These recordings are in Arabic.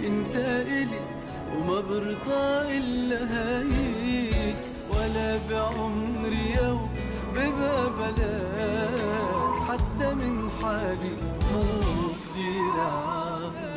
انت إلي وما برضى إلا هيك، ولا بعمري يوم ببابلاك، حتى من حالي ما بقدر عليك.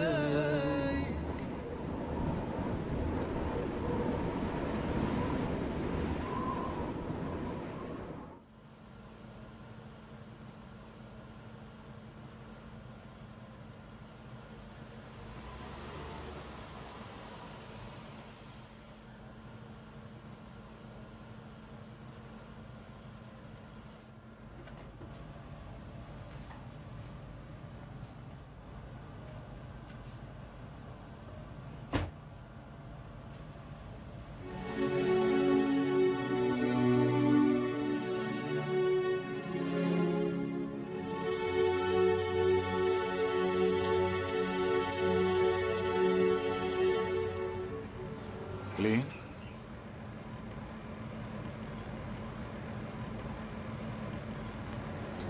لين،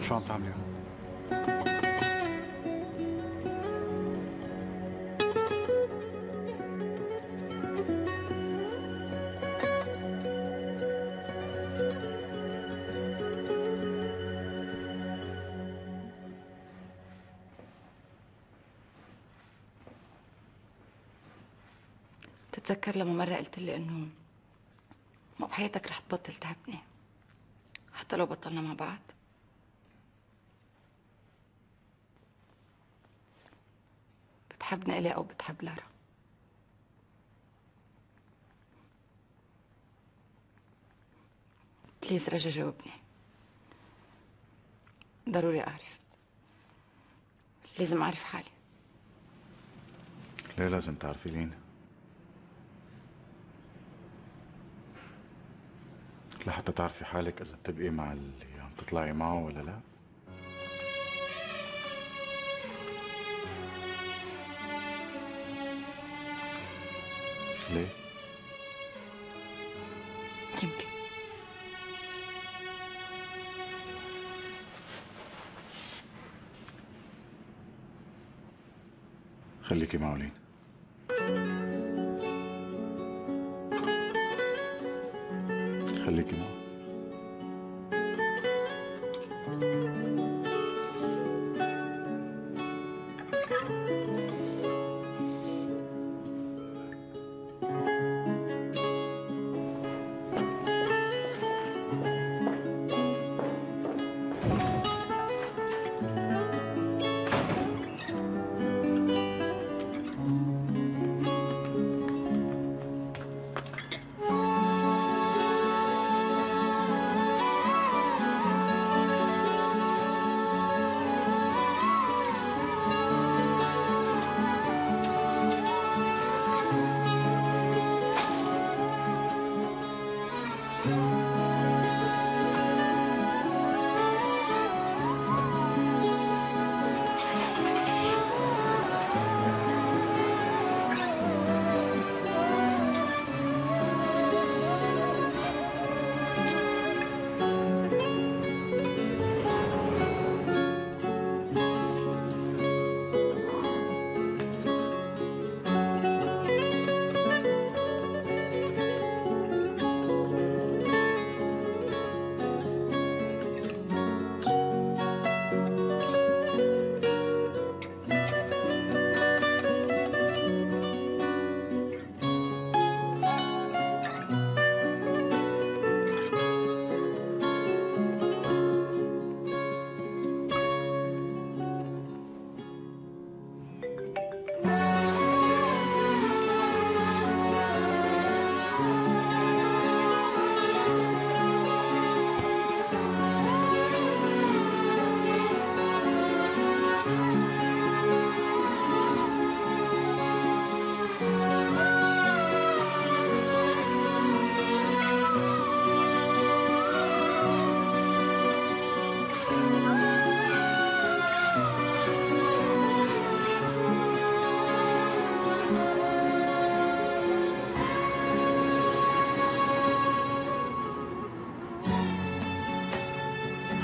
شو عم تعملي هون؟ تتذكر لما مرة قلت لي انه مو بحياتك رح تبطل تعبني حتى لو بطلنا مع بعض؟ بتحبني إلي او بتحب لارا؟ بليز رجا جاوبني، ضروري اعرف، لازم اعرف حالي. ليه لازم تعرفي لين؟ لحتى تعرفي حالك إذا بتبقي مع اللي عم تطلعي معه ولا لا؟ ليه؟ يمكن. خليكي معه لين. خليكي معه.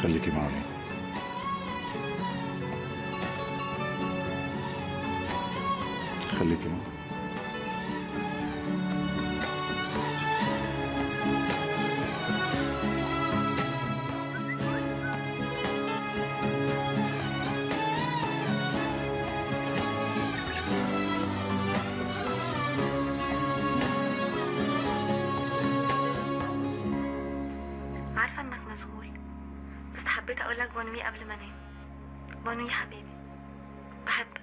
خليكي معه لين. خليكي معه. حبيت اقول لك بونوي قبل ما انام. بونوي حبيبي، بحبك.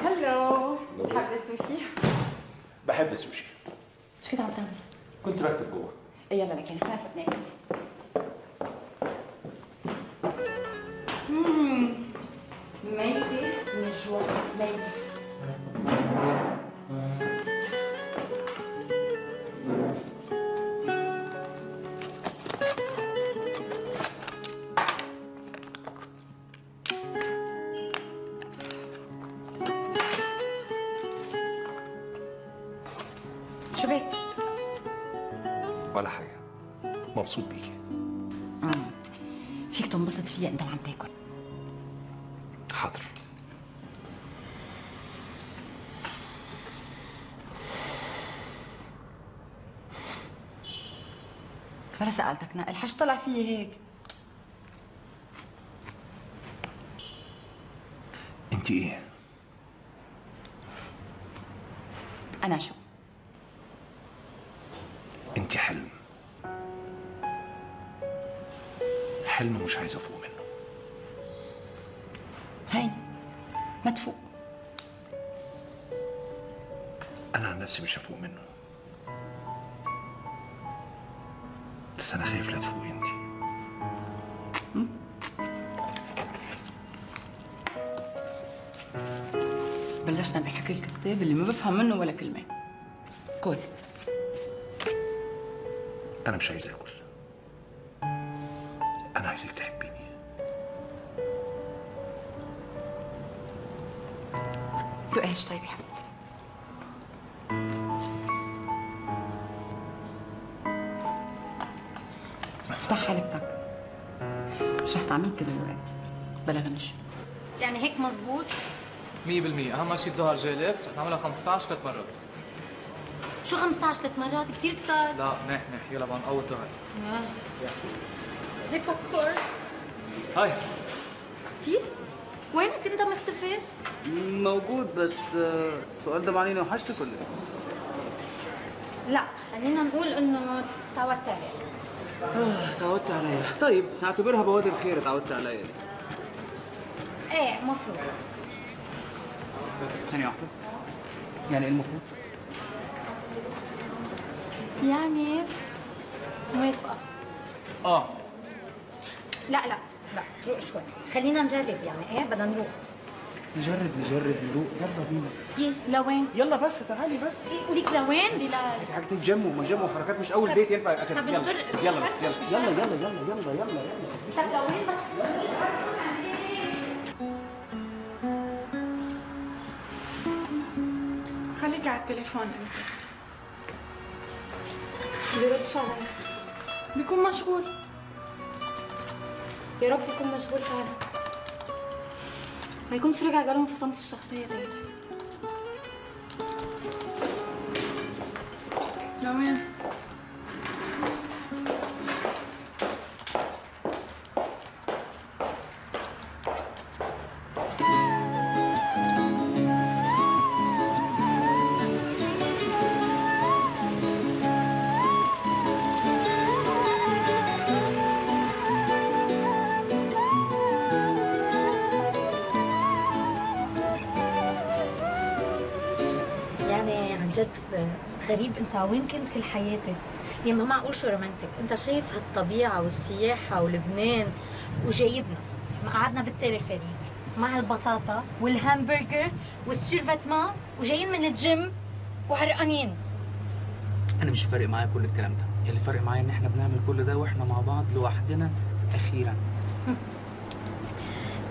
هلو، بحب السوشي. بحب السوشي. ايش كنت عم تعمل؟ كنت بكتب جوه. يلا لكن خلينا ناكل. ميتة من الجوع، ميتة. شو بك؟ ولا حاجة، مبسوط بيكي. فيك تنبسط فيا انت وعم تاكل. حاضر. ولا سألتك نقل، حش طلع فيي هيك؟ انت ايه؟ أنا شو؟ انت حلم. حلم مش عايز افوق منه. هين ما تفوق. انا عن نفسي مش هفوق منه، بس انا خايف لا تفوقي انت. بلشنا بحكي الكتاب اللي ما بفهم منه ولا كلمة. كل انا مش عايز اكل، انا عايزك تحبيني. دوق ايش طيب يا حبيبي؟ افتح حلقتك. مش رح تعملين كل الوقت بلا لانش. يعني هيك مزبوط؟ 100%. اهم شيء الظهر جالس، رح نعملها 15 3 مرات. شو 15 3 مرات؟ كثير كتار. لا منيح منيح، يلا بقى نقوي الظهر. بدي بوب كورن. هاي كثير؟ وينك انت مختفي؟ موجود بس السؤال ده معناه اني وحشتك ولا ايه؟ لا خلينا نقول انه تعودت عليه. تعودت عليا. طيب نعتبرها بوادر خير تعودت عليا. ايه مفروض. ثانية واحدة. يعني ايه المفروض؟ يعني موافقة. لا لا لا روق شوي، خلينا نجرب يعني ايه بدنا نروق. نجرب نروق. يلا بينا. يي لوين؟ يلا بس تعالي بس. ايه وليك لوين بلال؟ دي حاجة جيم وما جيم وحركات مش أول بيت ينفع أكل. طب يلا نطر يلا نفرفش يلا بالشارع. يلا يلا يلا يلا يلا. طب لوين بس؟ خليك على التليفون انت. بيردش علي. بيكون مشغول. يا رب يكون مشغول فعلا. ما يكونش رجع جالهم في صنف الشخصية تاني. لوين؟ يعني عن جد غريب، انت وين كنت كل حياتك؟ يعني ما معقول شو رومانتك، انت شايف هالطبيعة والسياحة ولبنان وجايبنا قعدنا بالتلفريك مع البطاطا والهامبرجر والسيرفاتمان وجايين من الجيم وعرقانين. أنا مش فارق معايا كل الكلام ده، اللي فارق معايا إن إحنا بنعمل كل ده وإحنا مع بعض لوحدنا أخيرا.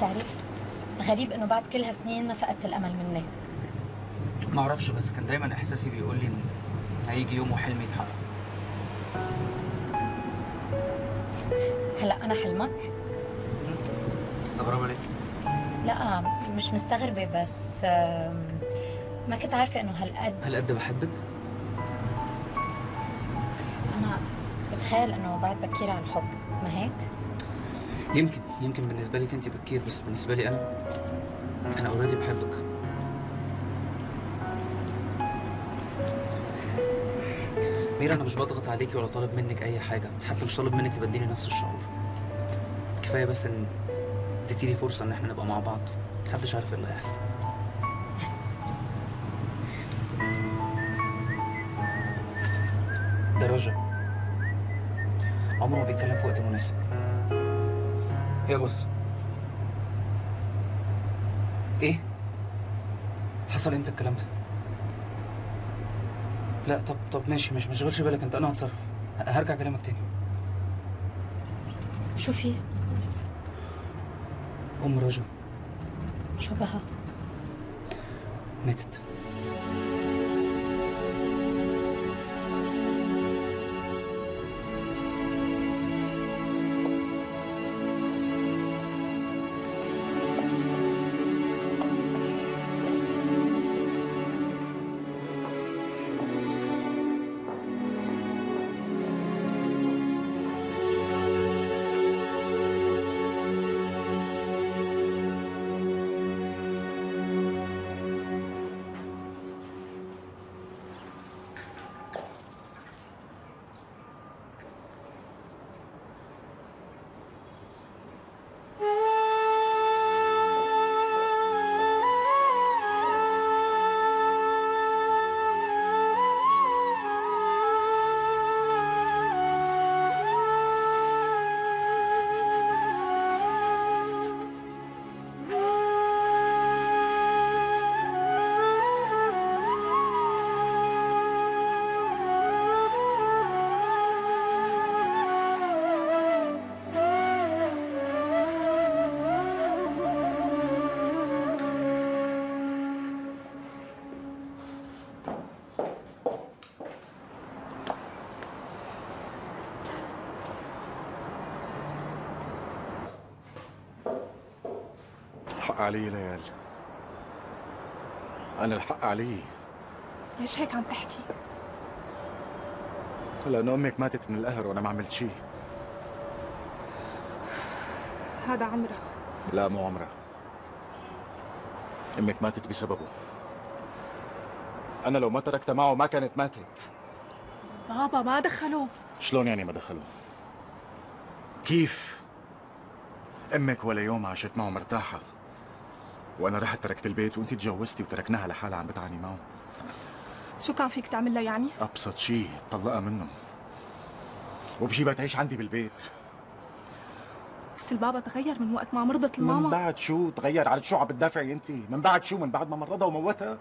تعرف غريب انه بعد كل هالسنين ما فقدت الامل مني. ما أعرفش بس كان دايما إحساسي بيقول لي إن هيجي يوم وحلمي يتحقق. هلا انا حلمك؟ مستغربة ليه؟ لا مش مستغربة بس ما كنت عارفة انه هالقد بحبك؟ انا بتخيل انه بعد بكير على الحب، ما هيك؟ يمكن بالنسبة لك أنت بكير بس بالنسبة لي أنا أوريدي بحبك. ميرا أنا مش بضغط عليكي ولا طالب منك أي حاجة، حتى مش طالب منك تبادليني نفس الشعور. كفاية بس إن اديتيلي فرصة إن إحنا نبقى مع بعض، محدش عارف إيه اللي هيحصل. ده رجا عمره ما بيتكلم في وقت مناسب. يا بص ايه حصل امتى الكلام ده؟ لا طب ماشي مش مشغلش بالك انت، انا هتصرف، هرجع اكلمك تاني. شو في؟ ام رجا شو بها؟ ماتت. الحق علي ليال. أنا الحق علي. ليش هيك عم تحكي؟ لأنه أمك ماتت من القهر وأنا ما عملت شيء. هذا عمرة. لا مو عمرة. أمك ماتت بسببه. أنا لو ما تركتها معه ما كانت ماتت. بابا ما دخلوه. شلون يعني ما دخلوه؟ كيف؟ أمك ولا يوم عاشت معه مرتاحة، وأنا رحت تركت البيت وأنت تجوزتي وتركناها لحالها عم بتعاني معه. شو كان فيك تعمل لها يعني؟ أبسط شيء طلقها منه وبجيبها تعيش عندي بالبيت. بس البابا تغير من وقت ما مرضت من الماما. بعد شو تغير؟ على شو عم بتدافعي انت؟ من بعد شو؟ من بعد ما مرضها وموتها؟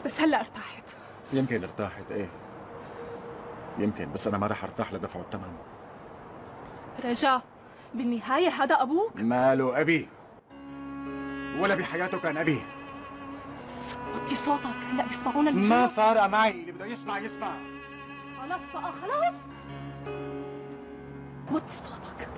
بس هلا ارتاحت. يمكن ارتاحت، ايه يمكن، بس انا ما رح ارتاح لدفعه الثمن. رجاء، بالنهاية هذا أبوك. ماله أبي؟ ولا بحياته كان أبي. وطي صوتك، هلا بيسمعونا اللي ما جوا. فارقة معي، اللي بده يسمع يسمع. خلص بقى خلص. وطي صوتك.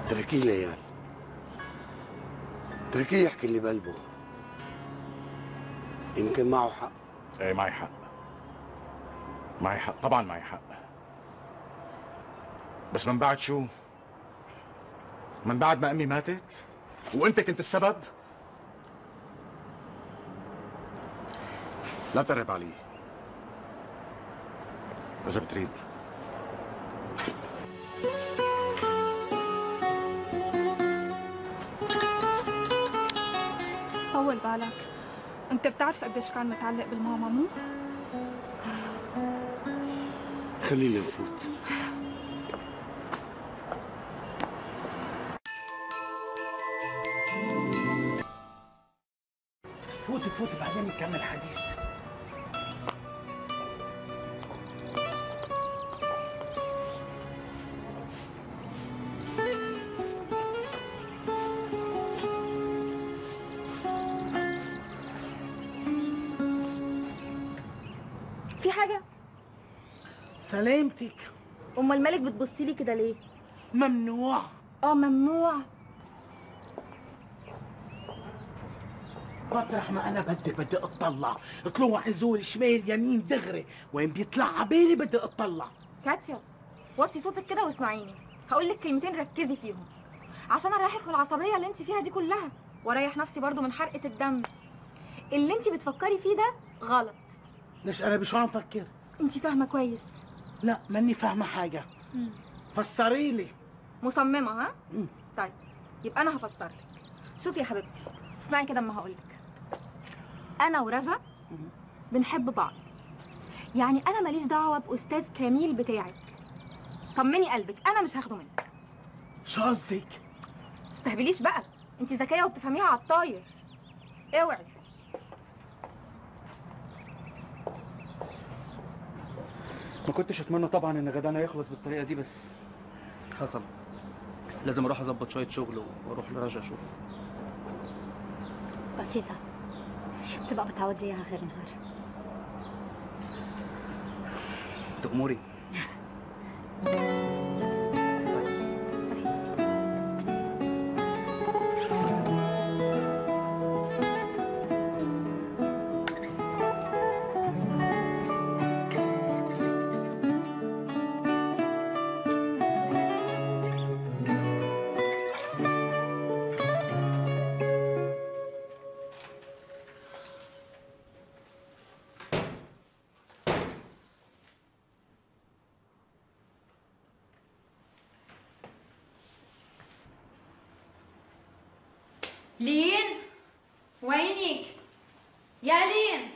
اتركيه ليال، اتركيه يحكي اللي بقلبه. يمكن معه حق. ايه معي حق، معي حق، طبعا معي حق. بس من بعد شو؟ من بعد ما امي ماتت وانت كنت السبب؟ لا تقرب علي اذا بتريد. طول بالك، انت بتعرف قديش كان متعلق بالماما مو؟ خلينا نفوت. فوتي فوتي بعدين نكمل حديث. في حاجة؟ سلامتك. أم الملك بتبصي لي كده ليه؟ ممنوع. ممنوع. مطرح ما انا بدي اطلع، طلوع زول شمال يمين دغري، وين بيطلع عبالي بدي اطلع. كاتيا، وطي صوتك كده واسمعيني، هقول لك كلمتين ركزي فيهم عشان اريحك من العصبيه اللي انت فيها دي كلها، واريح نفسي برضو من حرقه الدم. اللي انت بتفكري فيه ده غلط. ليش انا بشو عم فكر؟ انت فاهمه كويس. لا ماني فاهمه حاجه. فسري لي. مصممه ها؟ طيب يبقى انا هفسر لك. شوفي يا حبيبتي، اسمعي كده اما هقول لك. انا ورجا بنحب بعض، يعني انا ماليش دعوه باستاذ كميل بتاعك. طمني قلبك، انا مش هاخده منك. شو قصدك؟ تستهبليش بقى، انت ذكيه وبتفهميها على الطاير. اوعي. ما كنتش اتمنى طبعا ان غدانا يخلص بالطريقه دي، بس حصل. لازم اروح اظبط شويه شغل واروح لرجا اشوف. بسيطة، بتبقى بتعود لي اياها غير نهار. تأمري. لين، وينك يا لين؟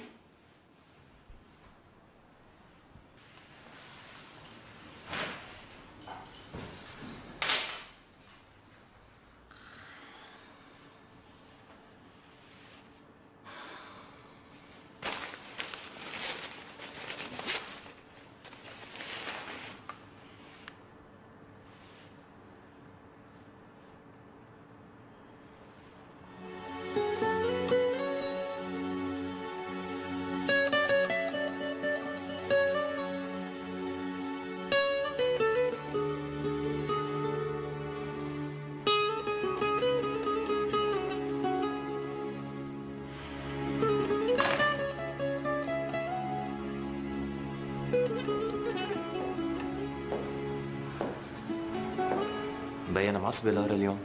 مبينة معصبة لارا اليوم.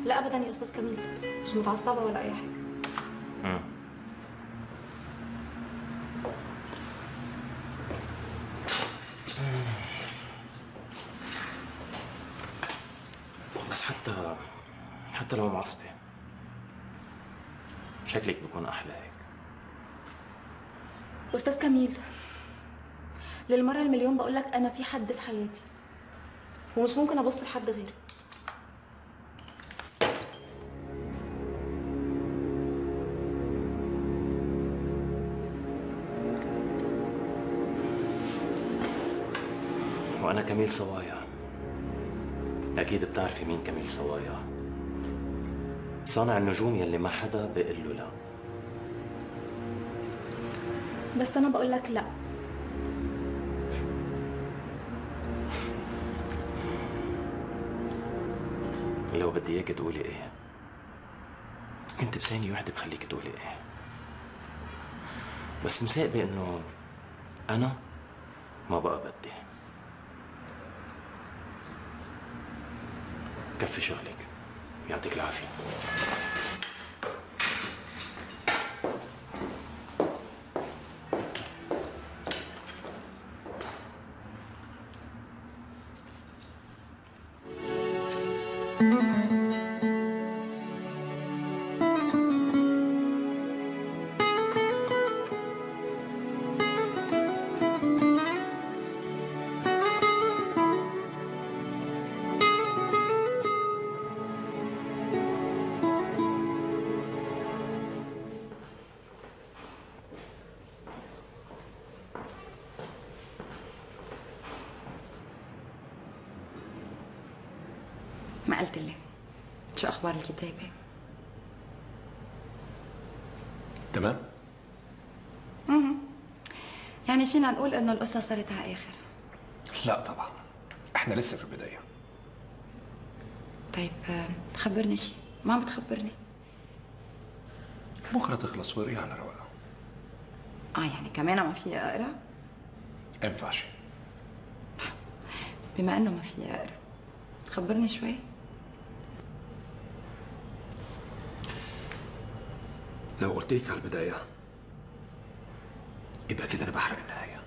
لا ابدا يا استاذ كميل، مش متعصبه ولا اي حاجه. بس حتى لو معصبة شكلك بيكون أحلى هيك. استاذ كميل، للمره المليون بقول لك انا في حد في حياتي ومش ممكن ابص لحد غيرك. وأنا كميل صوايا. أكيد بتعرفي مين كميل صوايا، صانع النجوم يلي ما حدا بيقول له لا. بس انا بقول لك لا. لو بدي اياك تقولي ايه كنت بثانية واحدة بخليك تقولي ايه، بس مساقبة انه انا ما بقى بدي. كفي شغلك، يعطيك العافية. ما قلت لي شو اخبار الكتابه؟ تمام. يعني فينا نقول انه القصه صارت على اخر. لا طبعا، احنا لسه في البدايه. طيب خبرني شيء، ما عم بتخبرني. بكره تخلص ورقيها على رواقه. يعني كمان ما في اقرا؟ ما ينفعش. بما انه ما في اقرا خبرني شوي. لو قلت لك على البدايه يبقى كده انا بحرق النهايه.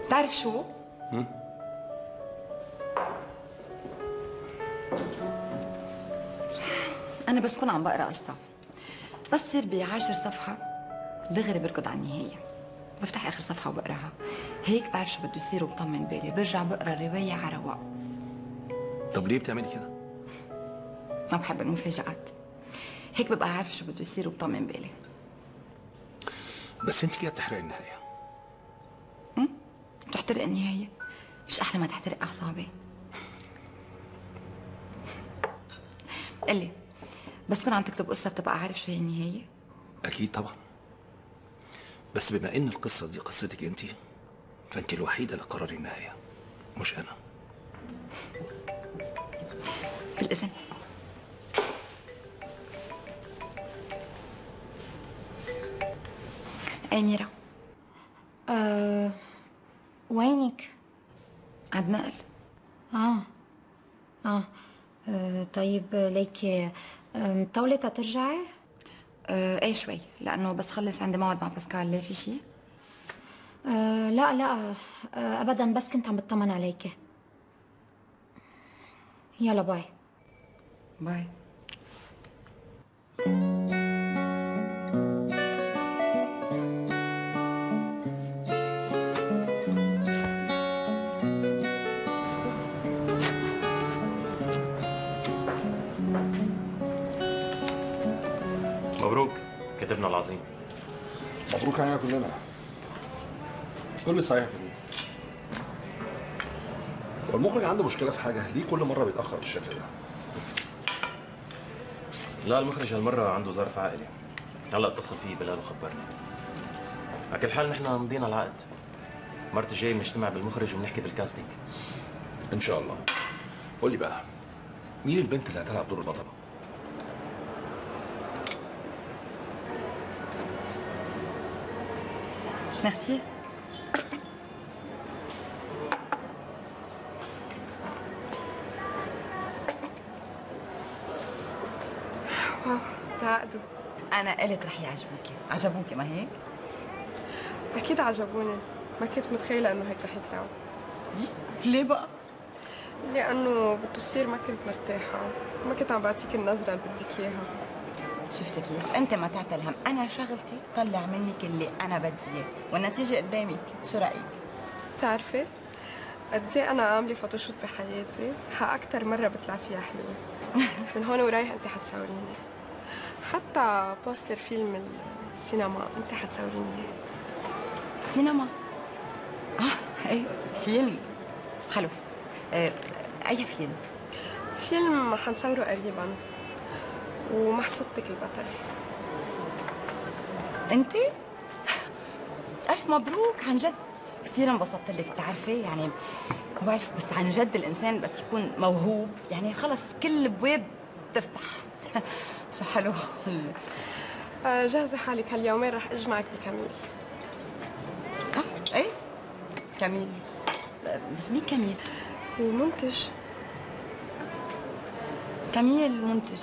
بتعرف شو؟ أنا بس كون عم بقرا قصة بس صير ب10 صفحة دغري بركض على النهاية، بفتح آخر صفحة وبقراها، هيك بعرف شو بده يصير وبطمن بالي، برجع بقرا الرواية على رواق. طب ليه بتعملي كده؟ ما بحب المفاجآت، هيك ببقى عارفة شو بده يصير وبطمن بالي. بس انت كده بتحرقي النهاية. بتحترق النهاية؟ مش أحلى ما تحترق أعصابي؟ قلي بس كون عم تكتب قصة بتبقى عارف شو هي النهاية؟ أكيد طبعا، بس بما إن القصة دي قصتك أنت فأنت الوحيدة اللي قرري النهاية مش أنا. بالإذن. أي ميرا؟ وينك؟ عند نقل. طيب ليكي مطولة ترجعي؟ ايه شوي، لأنه بس خلص عندي موعد مع باسكال. ليه في شيء؟ لا أبدا، بس كنت عم بطمن عليكي. يلا باي. باي. مبروك كتبنا العظيم. مبروك علينا كلنا. قول لي صحيح كده، هو المخرج عنده مشكلة في حاجة؟ ليه كل مرة بيتأخر بالشكل ده؟ لا المخرج هالمرة عنده ظرف عائلي، هلا اتصل فيه بلال وخبرني. على كل حال نحن مضينا العقد، مرت الجاي بنجتمع بالمخرج وبنحكي بالكاستنج. إن شاء الله. قول لي بقى، مين البنت اللي هتلعب دور البطلة؟ ميرسي. بعقده. انا قلت رح يعجبوكي، عجبوكي ما هيك؟ اكيد عجبوني، ما كنت متخيله انه هيك رح يطلعوا. ليه بقى؟ لانه بالتصوير ما كنت مرتاحه، ما كنت عم بعطيك النظره اللي بدك اياها. شفتي كيف؟ انت ما تعتل هم، انا شغلتي طلع منك اللي انا بدي اياه، والنتيجه قدامك، شو رايك؟ بتعرفي قد ايه انا عامله فوتوشوت بحياتي، اكثر مره بطلع فيها حلوه. من هون ورايح انت حتصوريني، حتى بوستر فيلم السينما انت حتصوريني اياه. سينما؟ ايه فيلم حلو. اي فيلم؟ فيلم حنصوره قريبا ومحسوبتك البطل. انت؟ الف مبروك عن جد، كثير انبسطت لك. بتعرفي يعني ما بعرف، بس عن جد الانسان بس يكون موهوب يعني خلص كل الابواب تفتح. شو حلو. جهزي حالك، هاليومين رح اجمعك بكميل. ايه كميل؟ بس مين كميل؟ المنتج. كميل المنتج؟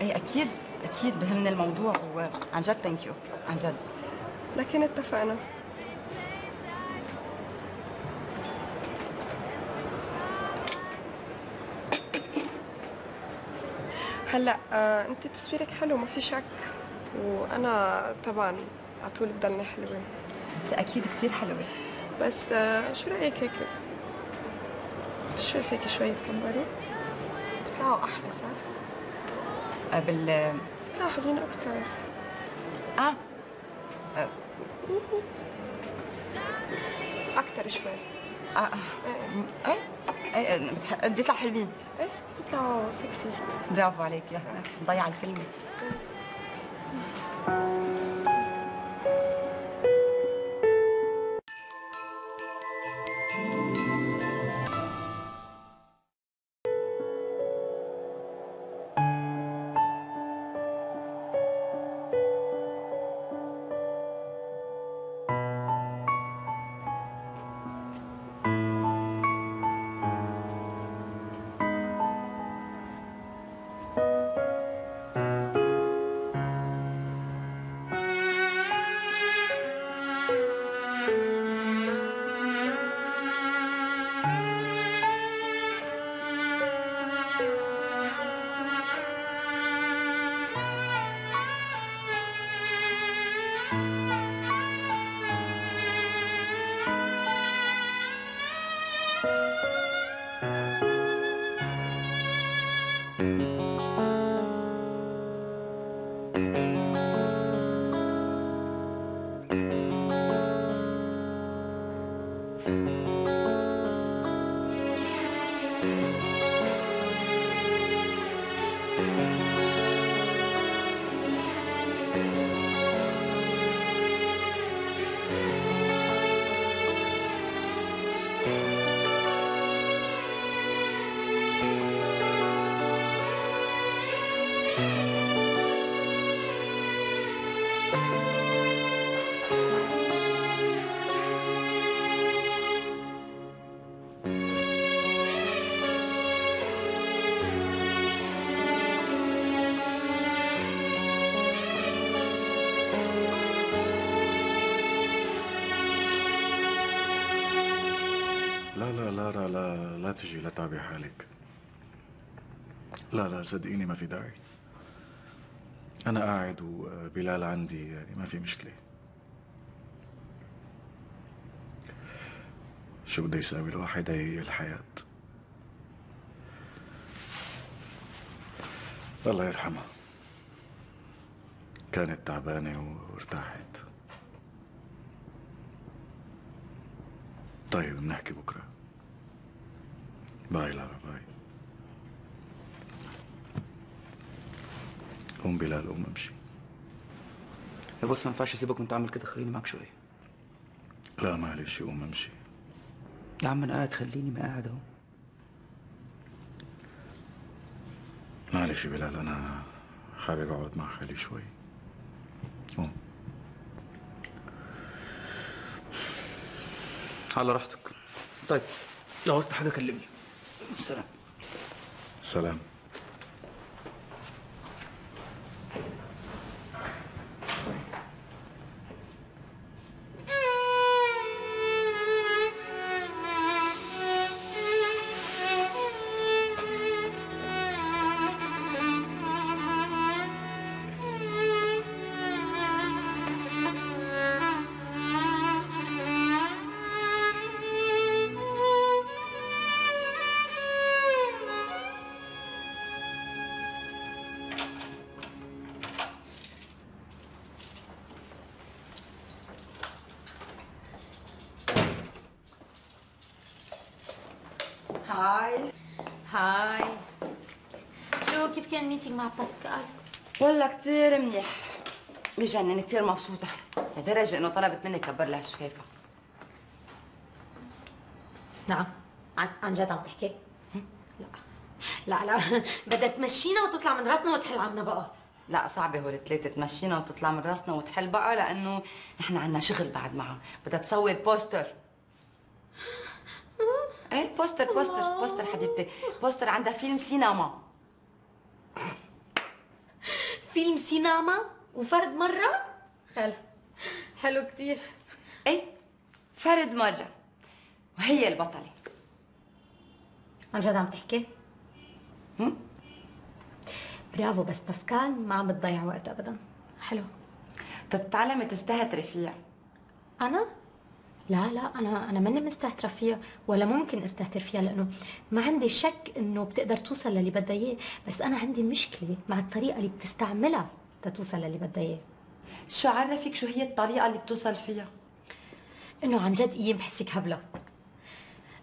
ايه اكيد اكيد بهمني الموضوع، وعن جد ثانك يو عن جد. لكن اتفقنا. هلا انت تصويرك حلو ما في شك، وانا طبعا على طول بضلني حلوه. انت اكيد كثير حلوه، بس شو رايك هيك شوي فيك شوي تكبري بيطلعوا احلى صح؟ بيطلعوا حلوين اكثر. اكثر شوي. ايه بيطلع حلوين. ايه بيطلعوا سكسي. برافو عليك، يا مضيعه الكلمه. لا تجي لا تعبي حالك. لا صدقيني ما في داعي. أنا قاعد وبلال عندي، يعني ما في مشكلة. شو بده يساوي الواحد، هي الحياة. الله يرحمها، كانت تعبانة وارتاحت. طيب بنحكي بكرة. باي لارا، باي. قوم بلال، قوم امشي. يا بص ما ينفعش اسيبك وانت عامل كده، خليني معاك شويه. لا معلش، قوم امشي. يا عم انا قاعد، خليني ما قاعد اهو. معلش بلال، انا حابب اقعد مع خالي شوي. قوم. على راحتك. طيب لو عوزت حاجه كلمني. سلام. سلام. هاي هاي. شو كيف كان الميتينج مع باسكال؟ والله كتير منيح، بجنن، كتير مبسوطة لدرجة إنه طلبت مني كبر لها شفافها. نعم، عن جد عم تحكي؟ لا بدها تمشينا وتطلع من راسنا وتحل عنا بقى. لا صعبة هول الثلاثة، تمشينا وتطلع من راسنا وتحل بقى، لأنه نحن عنا شغل بعد معها. بدها تصور بوستر. ايه بوستر حبيبتي، بوستر عندها فيلم سينما. فيلم سينما وفرد مرة؟ حلو كتير. ايه فرد مرة وهي البطلة. عن جد عم تحكي؟ برافو، بس باسكال ما عم بتضيع وقت ابدا. حلو. تتعلمي تستهتري فيها. انا؟ لا انا ماني مستهترة فيها ولا ممكن استهتر فيها، لانه ما عندي شك انه بتقدر توصل للي بدها اياه، بس انا عندي مشكلة مع الطريقة اللي بتستعملها تتوصل للي بدها اياه. شو عرفك شو هي الطريقة اللي بتوصل فيها؟ انه عن جد ايام بحسك هبلة.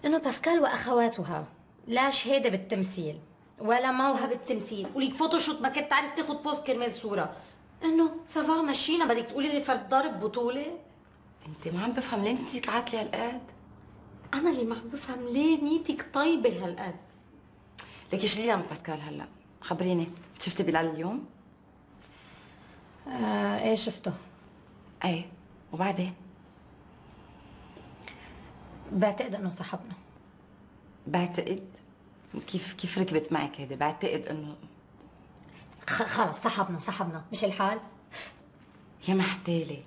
انه باسكال واخواتها لا شهادة بالتمثيل ولا موهبة بالتمثيل، وليك فوتوشوت ما كنت تعرف تاخد بوست كرمال صورة. انه سافا مشينا، بدك تقولي لي فرد ضارب بطولة؟ انت ما عم بفهم ليه نيتك عاتلة هالقد؟ انا اللي ما عم بفهم ليه نيتك طيبة هالقد. ليكي شو لي من باسكال هلا؟ خبريني، شفتي بلال اليوم؟ ايه شفته. ايه وبعدين؟ بعتقد انه صاحبنا. بعتقد؟ كيف ركبت معك هيدي؟ بعتقد انه خلص صاحبنا مش الحال؟ يا محتالة.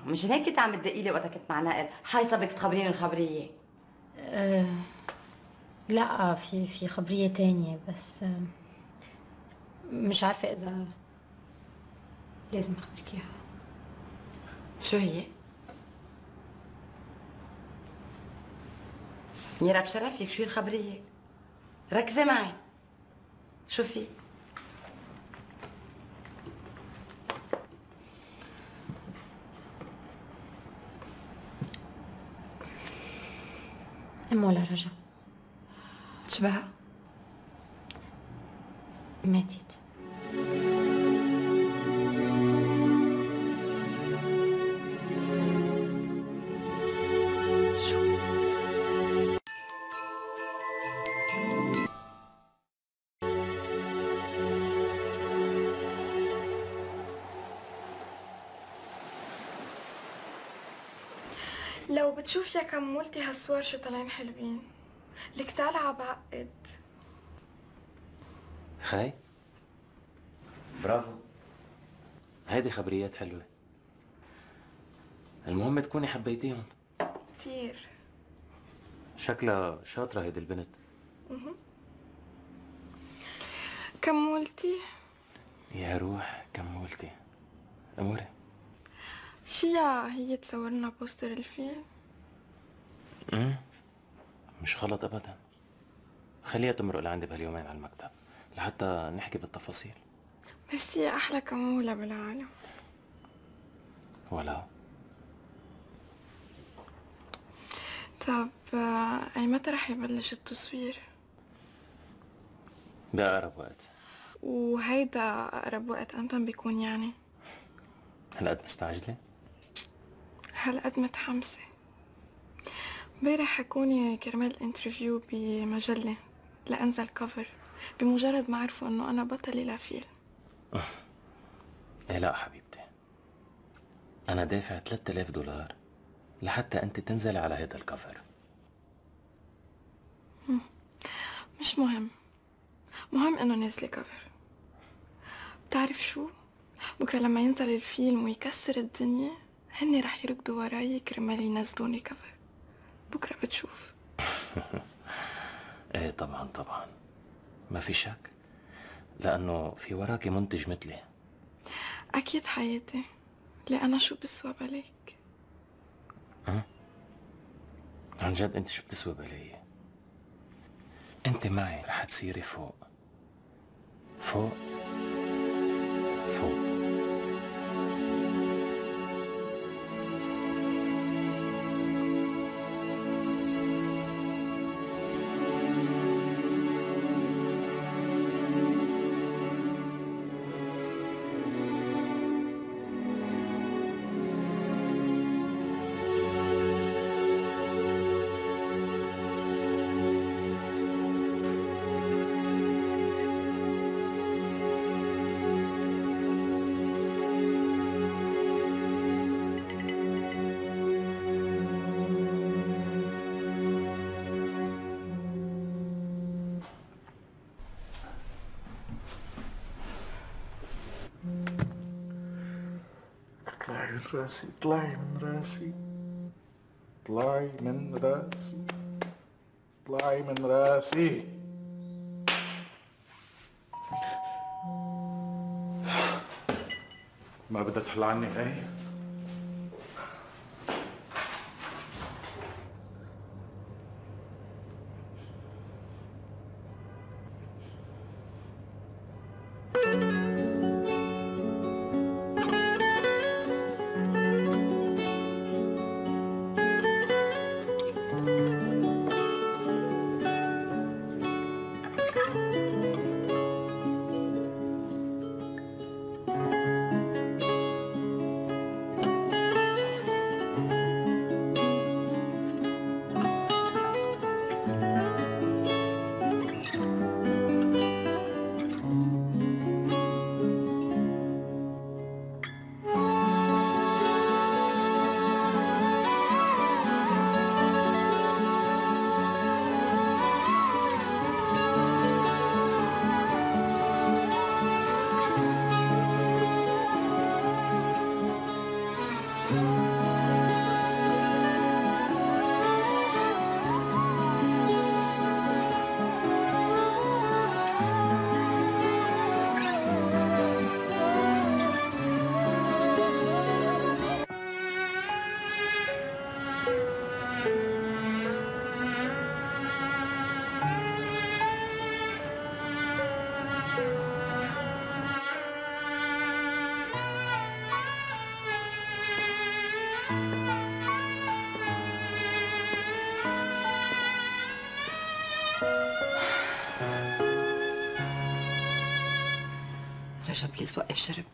مشان هيك كنت عم تدقي لي وقتها كنت مع نائل، حايصة بدك تخبريني الخبرية. لا في خبرية تانية، بس مش عارفة إذا لازم أخبرك إياها. شو هي؟ ميرا بشرفك، شو هي الخبرية؟ ركزي معي. شو في؟ ولا رجا شبها؟ ماتت. شو؟ لو بتشوف يا كمولتي هالصور شو طالعين حلوين، لك تعالى عبعقد. خاي برافو، هيدي خبريات حلوة. المهم تكوني حبيتيهم. كتير. شكلها شاطرة هيدي البنت. كمولتي يا روح كمولتي، أموري. فيها هي تصورنا بوستر الفيلم؟ مش غلط أبدا. خليها تمرق لعندي بهاليومين على المكتب لحتى نحكي بالتفاصيل. ميرسي يا أحلى كمولة بالعالم. ولا طب أي متى رح يبلش التصوير؟ بأقرب وقت. وهيدا أقرب وقت أمتى بيكون يعني؟ هالقد مستعجلة؟ هالقد متحمسة. امبارح حكوني كرمال انترفيو بمجلة لأنزل كفر، بمجرد ما عرفوا إنه أنا بطلة لفيلم. إيه لا حبيبتي، أنا دافع $3000 لحتى أنت تنزلي على هيدا الكفر. مش مهم، مهم إنه نازلة كفر. بتعرف بتعرف شو؟ بكرة لما ينزل الفيلم ويكسر الدنيا هني رح يركضوا وراي كرمال ينزلوني كفر. بكرة بتشوف. ايه طبعا طبعا، ما في شك، لأنه في وراكي منتج مثلي. أكيد حياتي، ليه أنا شو بسوى بلاك؟ عن جد انت شو بتسوي بلي؟ انت معي رح تصيري فوق فوق فوق. اطلعي من راسي، اطلعي من راسي، اطلعي من راسي، اطلعي من راسي. ما بدها تحل عني اي؟ رجا بليز وقف شرب،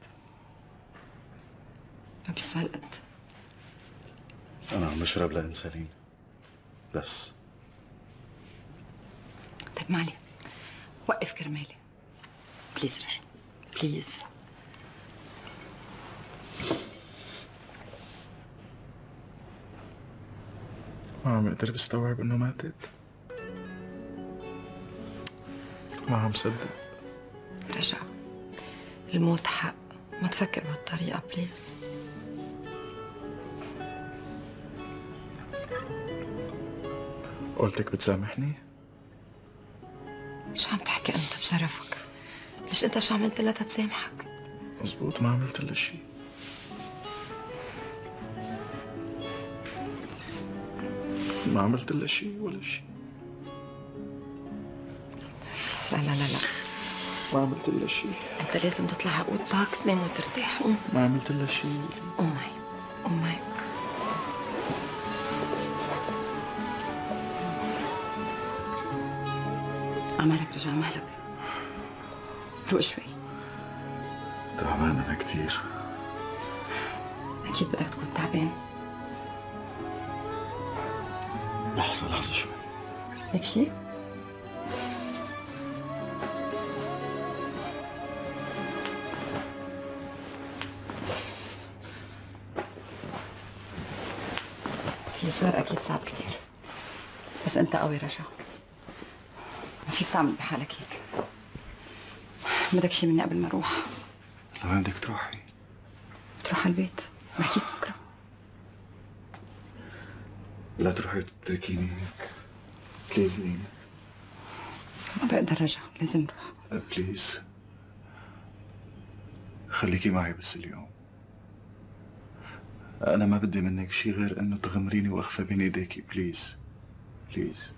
ما بيسوى القد. انا عم بشرب لانسالين بس. طيب معلي، وقف كرمالي بليز رجا، بليز. ما عم اقدر بستوعب انه ماتت. ما عم صدق. رجا الموت حق، ما تفكر بهالطريقة بليز. قلتك بتسامحني؟ شو عم تحكي انت بشرفك؟ ليش انت شو عملت لها تسامحك؟ مزبوط، ما عملت لها شيء. ما عملت لها شيء ولا شيء. لا لا لا لا، ما عملت لها شيء. انت لازم تطلع على اوضتك تنام وترتاح. قوم. ما عملت لها شيء. قوم معي، قوم معي. عمالك رجع مهلك، روق شوي. تعبان انا كثير. اكيد بدك تكون تعبان. لحظة شوي. لك شيء؟ اللي صار اكيد صعب كثير، بس انت قوي رجا، ما فيك تعمل بحالك هيك. بدك شي مني قبل ما اروح؟ لوين بدك تروحي؟ بتروح على البيت، بحكيك بكره. لا تروحي وتتركيني هيك. بليز لينا. ما بقدر ارجع، لازم نروح. بليز خليكي معي بس اليوم. أنا ما بدي منك شي غير إنه تغمريني وأخفى بين إيديكي. بليز بليز.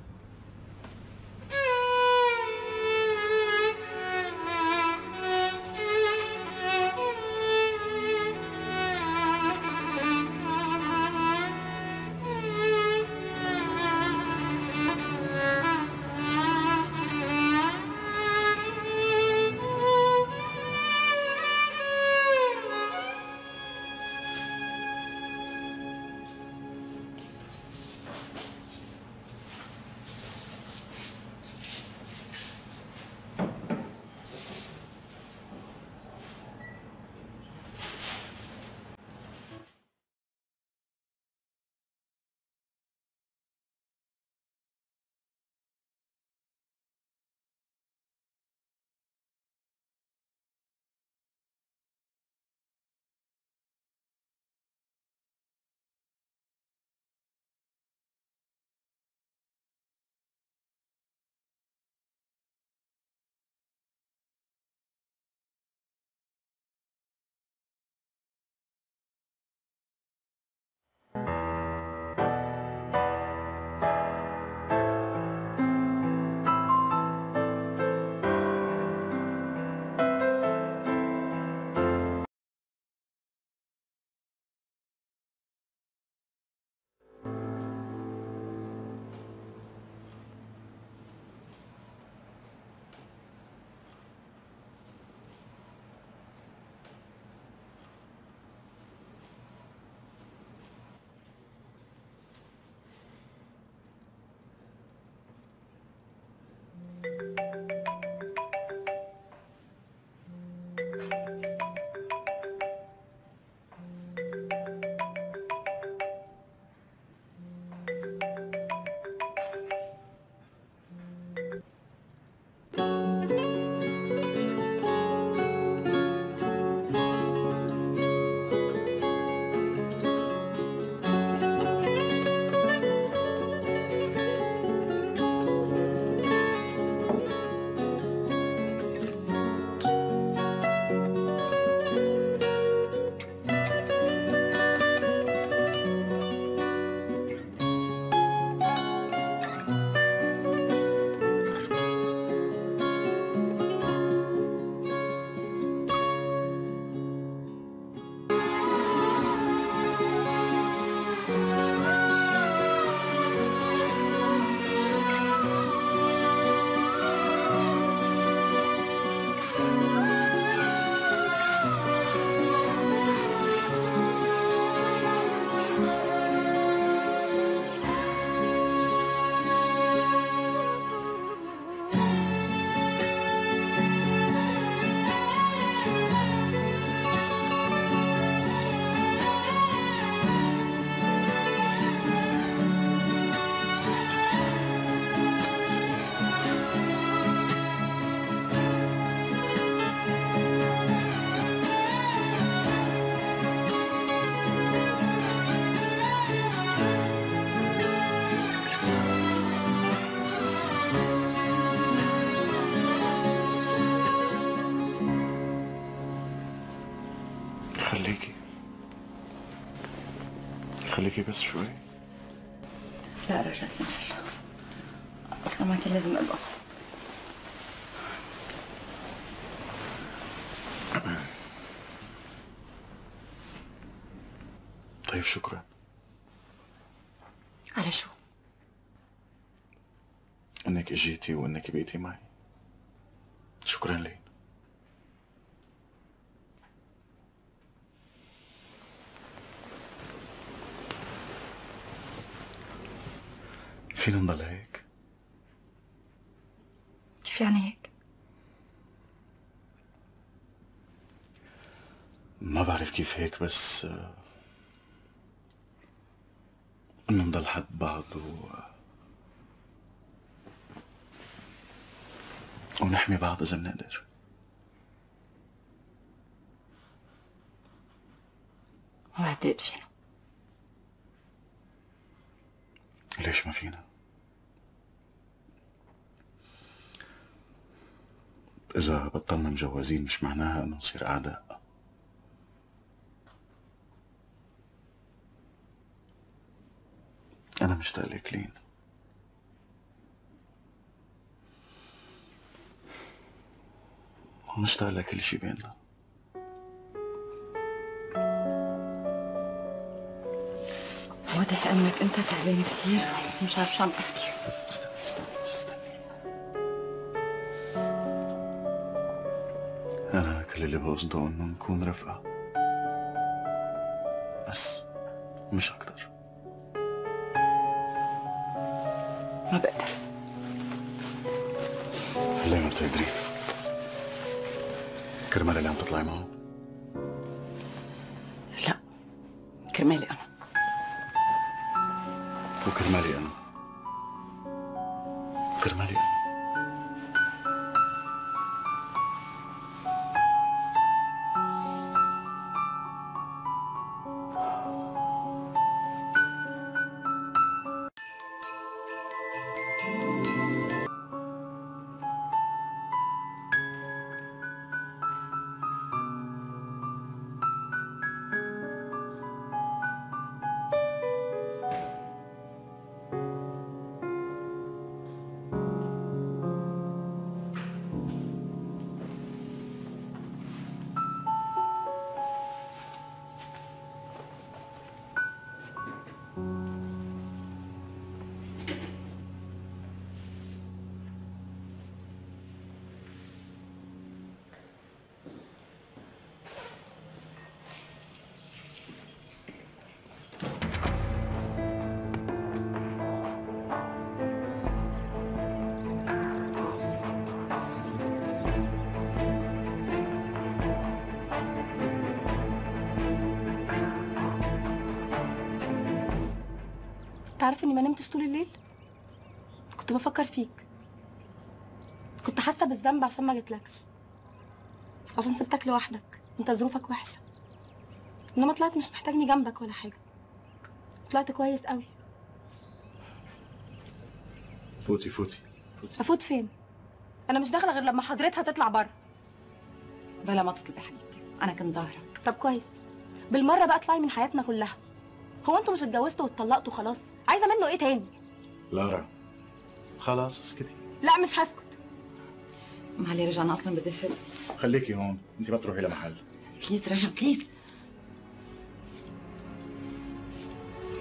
خليكي بس شوي. لا رجع سنفل، اصلا ما كان لازم ابقى. طيب شكرا. على شو؟ انك اجيتي وانك بقيتي معي. شكرا لي. فينا نضل هيك؟ كيف يعني هيك؟ ما بعرف كيف هيك، بس انه نضل حد بعض ونحمي بعض اذا بنقدر. واعتقد فينا. ليش ما فينا؟ إذا بطلنا مجوزين مش معناها إنه نصير أعداء. أنا مشتاق لك لين، ومشتاق لكل شي بيننا. واضح انك انت تعبان كثير، مش عارف شو عم تحكي. استني. أنا كل اللي بقصده إنه نكون رفقة بس، مش أكتر. ما بقدر. ليه ما بتقدري؟ كرمال اللي عم تطلعي معه؟ لا، كرمالي أنا. وكرمالي أنا. كرمالي أنا. تعرف اني ما نمتش طول الليل؟ كنت بفكر فيك. كنت حاسه بالذنب عشان ما جيتلكش، عشان سبتك لوحدك، انت ظروفك وحشه. انما طلعت مش محتاجني جنبك ولا حاجه، طلعت كويس قوي. فوتي. افوت فين؟ انا مش داخله غير لما حضرتها تطلع بره. بلا ما تطلبي حبيبتي، انا كنت ظاهره. طب كويس، بالمره بقى اطلعي من حياتنا كلها. هو انتوا مش اتجوزتوا واتطلقتوا خلاص؟ عايزه منه ايه تاني؟ لارا خلاص اسكتي. لا مش هسكت. معلي رجع، انا اصلا بدي افل. خليكي هون، انت ما تروحي لمحل. بليز رجع بليز.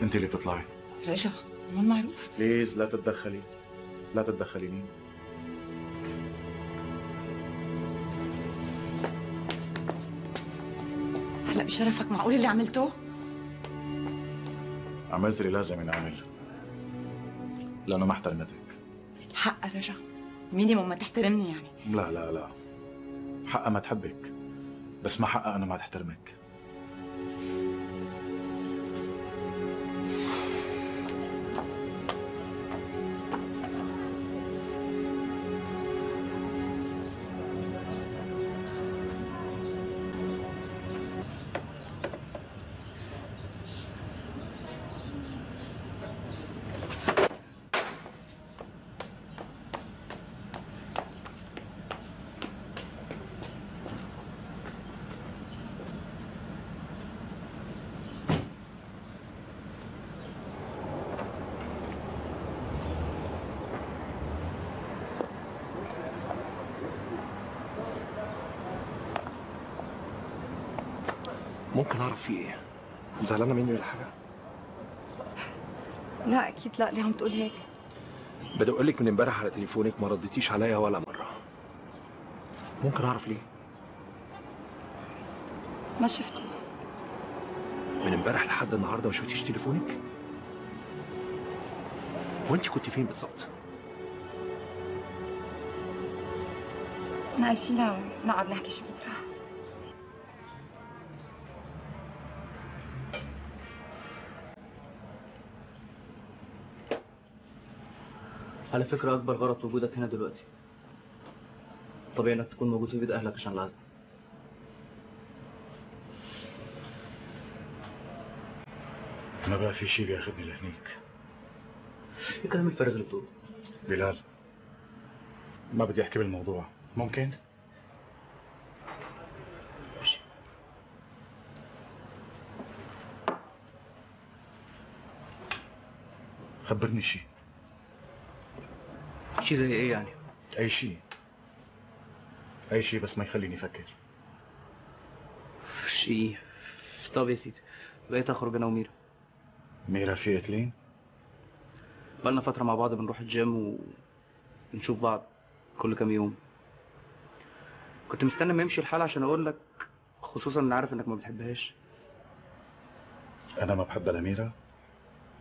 انت اللي بتطلعي. رجع مو المعروف. بليز لا تتدخلي، لا تتدخليني. هلا بشرفك معقول اللي عملته؟ عملت اللي لازم ينعمل لانه ما احترمتك. حقها رجع، مينيموم ما تحترمني يعني. لا حقها ما تحبك، بس ما حقها انا ما تحترمك. ممكن اعرف في ايه؟ زعلانه مني ولا حاجه؟ لا اكيد لا، ليه عم تقول هيك؟ بدي اقول لك من امبارح على تليفونك ما رديتيش عليا ولا مره. ممكن اعرف ليه؟ ما شفته. من امبارح لحد النهارده ما شفتيش تليفونك؟ وانت كنت فين بالظبط؟ نقل فينا ونقعد نحكي شي بكره. على فكرة أكبر غلط وجودك هنا دلوقتي. طبيعي إنك تكون موجود في بيت أهلك عشان العزم. ما بقى في شيء بياخدني لهنيك. ايه كلام الفارغ اللي بتقوله؟ بلال، ما بدي احكي بالموضوع، ممكن؟ خبرني شيء. شيء زي ايه يعني؟ اي شيء، اي شيء بس ما يخليني افكر. شيء. طب يا سيدي، بقيت اخرج انا وميرا. ميرا في اتلين؟ بقالنا فترة مع بعض بنروح الجيم ونشوف بعض كل كام يوم. كنت مستني ما يمشي الحال عشان اقول لك، خصوصا ان عارف انك ما بتحبهاش. انا ما بحبها لميرا،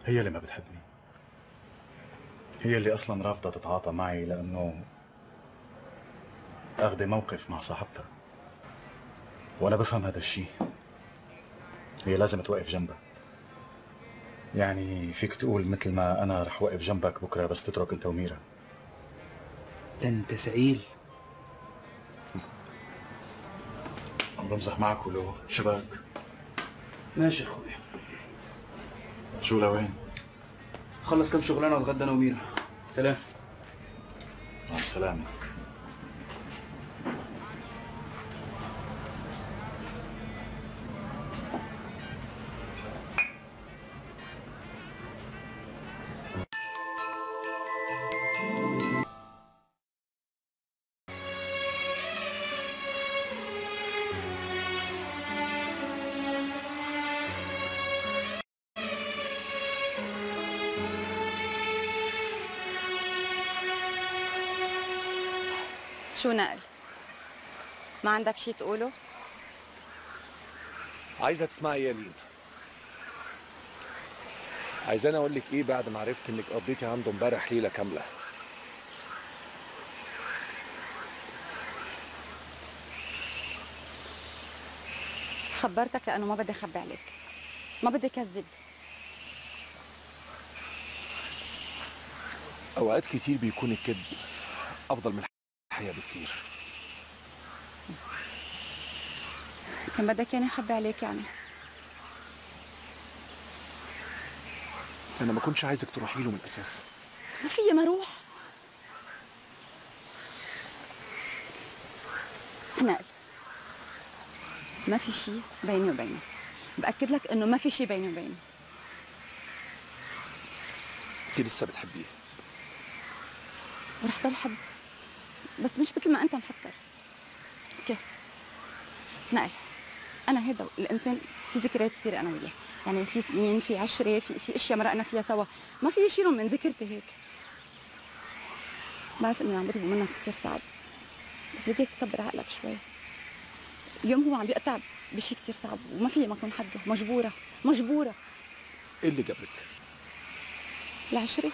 هي اللي ما بتحبني. هي اللي اصلا رافضة تتعاطى معي لانه اخذ موقف مع صاحبتها، وانا بفهم هذا الشيء. هي لازم توقف جنبها. يعني فيك تقول مثل ما انا رح وقف جنبك بكره بس تترك انت وميرا. ده انت سئيل. عم بمزح معك ولو شبك. ماشي يا اخويا. شو لوين؟ خلص كام شغلانه واتغدى انا وميرا. سلام. مع السلامه. شو نقل؟ ما عندك شي تقوله؟ عايزه تسمعي ايه يا لين؟ عايزاني اقول لك ايه بعد ما عرفت انك قضيتي عنده امبارح ليله كامله؟ خبرتك لأنه ما بدي أخبي عليك، ما بدي كذب. اوقات كتير بيكون الكذب افضل من الحقيقه بكتير. كان بدك يعني أخبي عليك يعني؟ انا ما كنتش عايزك تروحي له من الاساس. ما فيي ما أروح. نقل، ما في شي بيني وبينه. بأكد لك إنه ما في شي بيني وبينه. انت لسه بتحبيه ورح ضل حب، بس مش مثل ما أنت مفكر. اوكي نقل، أنا هيدا الإنسان في ذكريات كثير أنا وياه، يعني في سنين، في عشرة، في أشياء مرقنا فيها سوا، ما في شيلهم من ذاكرتي هيك. بعرف إنه عم بطلب منك كثير صعب، بس بدي اياك تكبر عقلك شوي. اليوم هو عم بيقطع بشيء كثير صعب وما في ما اكون حده، مجبورة. ايه اللي جابك؟ العشرة،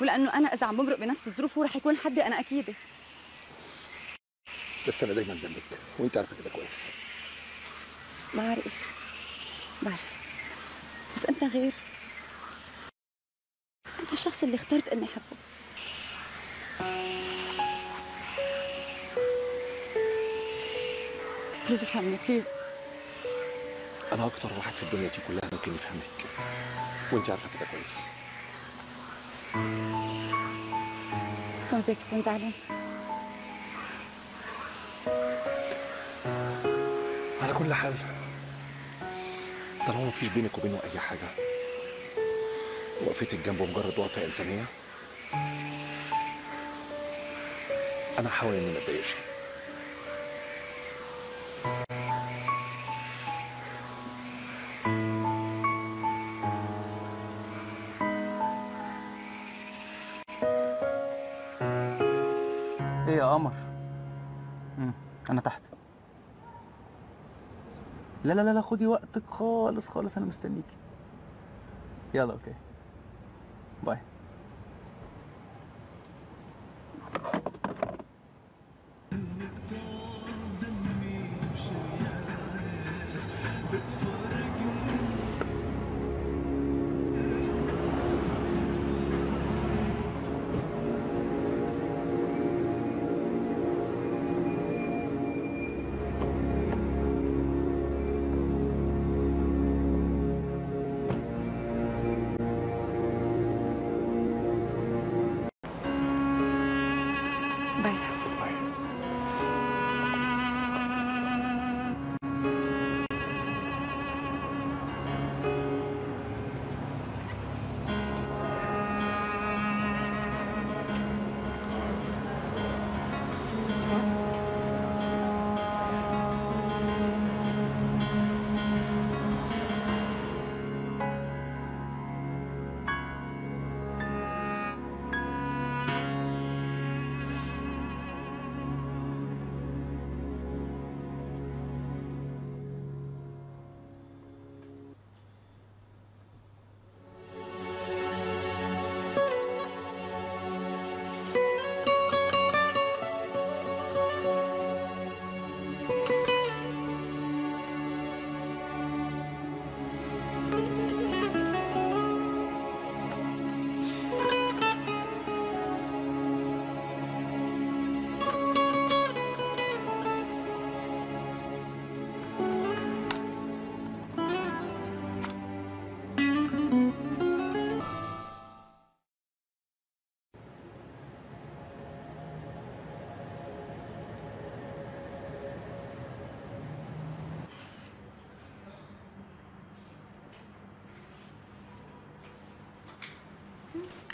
ولأنه أنا إذا عم بمرق بنفس الظروف هو رح يكون حدي أنا أكيد. بس انا دايما جنبك وانت عارفه كده كويس. بعرف، بس أنت غير. أنت الشخص اللي اخترت إني أحبه. بليز افهمني بليز. انا اكتر واحد في الدنيا دي كلها ممكن يفهمك وانت عارفه كده كويس. بس ما بدك تكون زعلان. على كل حال طالما مفيش بينك وبينه اي حاجه، وقفتك جنبه مجرد وقفه انسانيه، انا هحاول اني ما اتضايقش. ايه يا قمر؟ انا تحت. لا لا لا خدي وقتك خالص، انا مستنيكي. يلا اوكي، باي.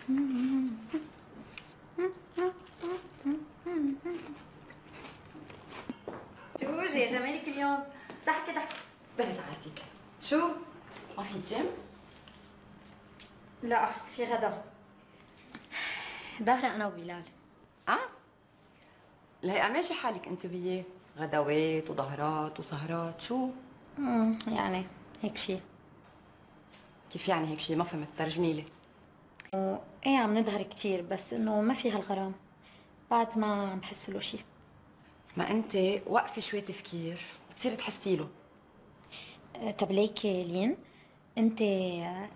جوج يا جمالك اليوم. ضحكي ضحكي. بلا ساعتك. شو؟ ما في جيم؟ لا في غدا. ظاهرة أنا وبلال. لا ماشي حالك انت وياه، غدوات وظهرات وسهرات، شو؟ يعني هيك شيء. كيف يعني هيك شيء؟ ما فهمت، ترجمي لي. ايه عم نظهر كتير بس انه ما في هالغرام. بعد ما عم بحس له شيء. ما انت وقفي شوي تفكير بتصيري تحسي له. طب ليكي لين انت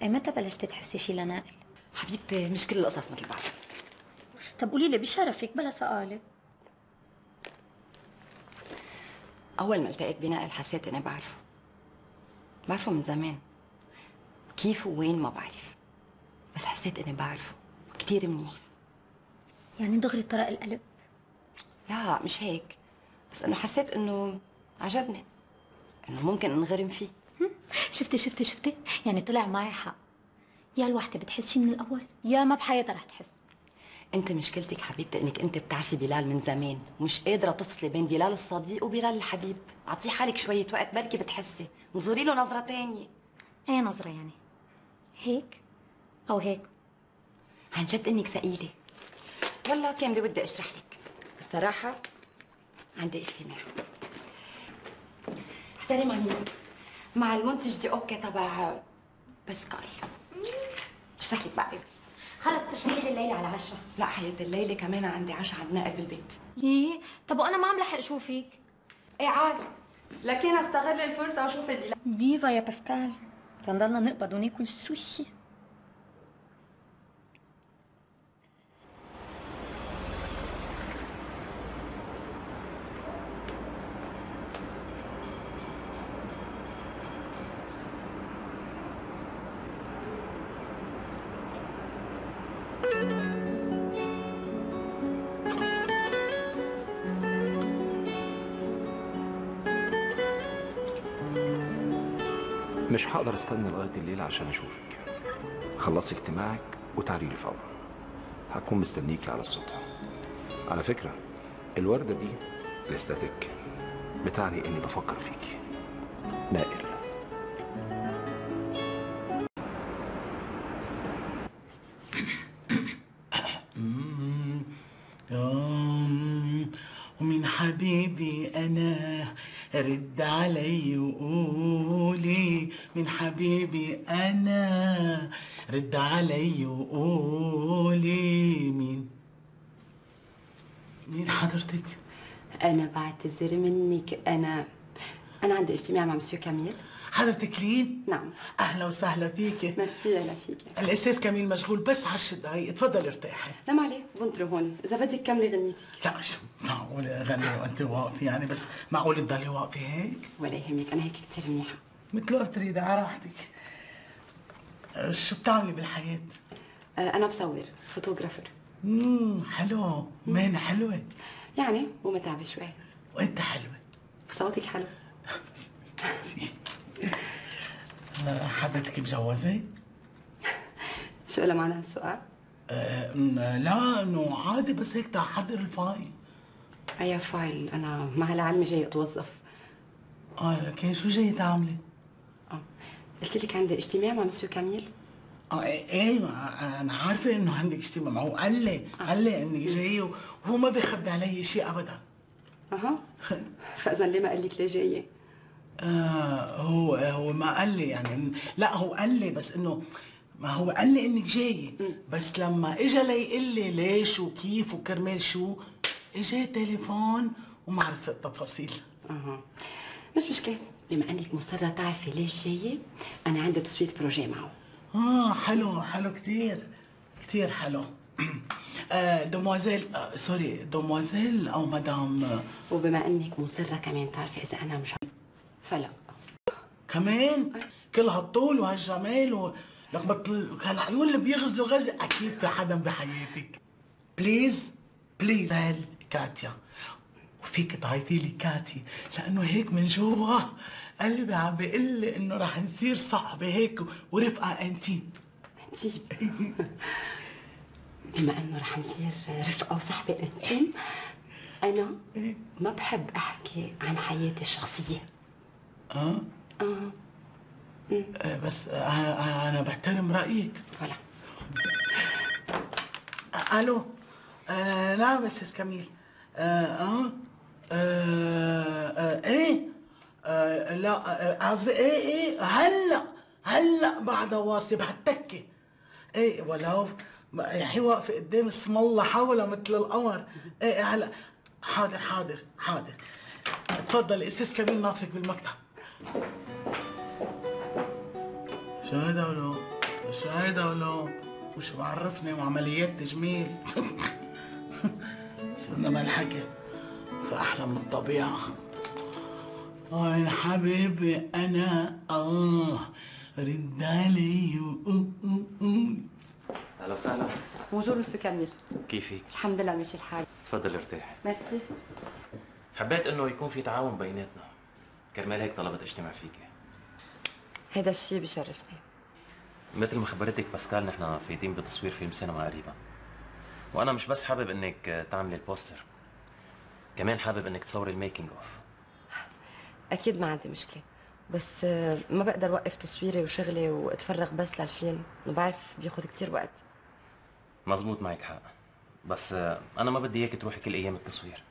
ايمتى بلشتي تحسي شيء لنائل؟ حبيبتي مش كل القصص مثل بعض. طب قولي لي بشرفك بلا سقالة. اول ما التقيت بنائل حسيت اني بعرفه من زمان. كيف ووين ما بعرف، بس حسيت اني بعرفه كتير منيح. يعني دغري طرق القلب؟ لا مش هيك، بس انه حسيت انه عجبني، انه ممكن انغرم فيه. شفتي يعني طلع معي حق. يا الوحدة بتحس شي من الأول يا ما بحياتها رح تحس. انت مشكلتك حبيبتي انك انت بتعرفي بلال من زمان ومش قادره تفصلي بين بلال الصديق وبلال الحبيب. اعطيه حالك شويه وقت بركي بتحسي، انظري له نظره تانية. ايه نظرة يعني؟ هيك او هيك؟ عن جد انك ثقيله. والله كان بودي اشرح لك، الصراحه عندي اجتماع. احضري مع مين؟ مع المنتج دي اوكي تبع باسكال. اشرح لك بعدين. خلص تشرحي لي الليلة على 10. لا حياتي الليله كمان عندي عشاء عند نائل بالبيت. ايه طب وانا ما عم لحق اشوفك. ايه عادي، لكن استغل الفرصه واشوف بلال. فيفا يا باسكال، تنضلنا نقبض وناكل سوشي. مش هقدر استنى لغايه الليل عشان اشوفك. خلصي اجتماعك وتعالي لي فورا. هكون مستنيكي على السطح. على فكره الورده دي لاستاتيك، بتعني اني بفكر فيكي. نائل. ومن حبيبي أنا رد علي وقولي، من حبيبي أنا رد علي وقولي. مين حضرتك؟ أنا بعتذر منك، أنا عندي اجتماع مع مسيو كاميل. حضرتك لين؟ نعم. أهلا وسهلا فيكي. ميرسي أنا فيكي. الأستاذ كميل مشغول بس 10 دقايق، اتفضلي ارتاحي. لا ما عليه، بنطره هون، إذا بدك كملي غنيتك. لا مش معقول أغني وأنت واقفة يعني، بس معقول تضلي واقفة هيك؟ ولا يهمك، أنا هيك كثير منيحة. مثل ما بتريدي على راحتك. شو بتعملي بالحياة؟ أنا بصور، فوتوغرافر. حلو، مهنة حلوة. يعني ومتعبة شوي. وأنت حلوة. وصوتك حلو. حضرتك مجوزة؟ شو له معنى هالسؤال؟ لا انه عادي، بس هيك تحضر الفايل. أي فايل؟ أنا مع العلم جاي أتوظف. لكن شو جاي تعملي؟ قلت لك عندي اجتماع مع مسيو كاميل. ايه انا عارفه انه عندك اجتماع معه، قال لي انك جايه وهو ما بيخبي علي شيء ابدا. فاذا ليه ما قال لك ليه جايه؟ هو ما قال لي يعني، لا هو قال لي بس انه، ما هو قال لي انك جايه، بس لما اجى ليقول لي ليش وكيف وكرمال شو، اجى تليفون وما عرفت التفاصيل. مش مشكله، بما انك مصره تعرفي ليش جايه، انا عندي تصوير بروجي معه. حلو كتير حلو. دوموزيل، سوري، دوموزيل او مدام. وبما انك مصره كمان تعرفي اذا انا مش فلا كمان كل هالطول وهالجمال لك مثل هالعيون اللي بيغزلوا غزل، اكيد في حدا بحياتك. بليز كاتيا، وفيك تعيطي لي كاتي، لانه هيك من جوا قلبي عم بيقول لي انه رح نصير صحبه هيك ورفقه انتيم. بما انه رح نصير رفقه وصحبه انتيم، انا ما بحب احكي عن حياتي الشخصيه. بس انا بحترم رايك. فلا. الو. نعم استاذ كميل. ايه. لا قصدي ايه هلا بعد واصل بهالتكه. ايه ولو هي واقفه قدام اسم الله حولها مثل القمر. ايه هلا. حاضر. تفضل استاذ كميل ناطرك بالمكتب. شو هيدا ولو مش بعرفني وعمليات تجميل. شو بدنا نحكي في احلى من الطبيعه. يا حبيبي انا رد علي. اهلا وسهلا. بونجور مسيو كامل. كيفك؟ الحمد لله ماشي الحال. تفضل ارتاح. ميرسي. حبيت انه يكون في تعاون بيناتنا، كرمال هيك طلبت اجتماع فيكي. هيدا الشيء بشرفني. مثل ما خبرتك باسكال، نحن فايتين بتصوير فيلم سينما قريبا، وانا مش بس حابب انك تعملي البوستر، كمان حابب انك تصوري الميكينج اوف. اكيد ما عندي مشكله، بس ما بقدر وقف تصويري وشغلي واتفرغ بس للفيلم، وبعرف بياخد كتير وقت. مزبوط، معك حق، بس انا ما بدي اياك تروحي كل ايام التصوير.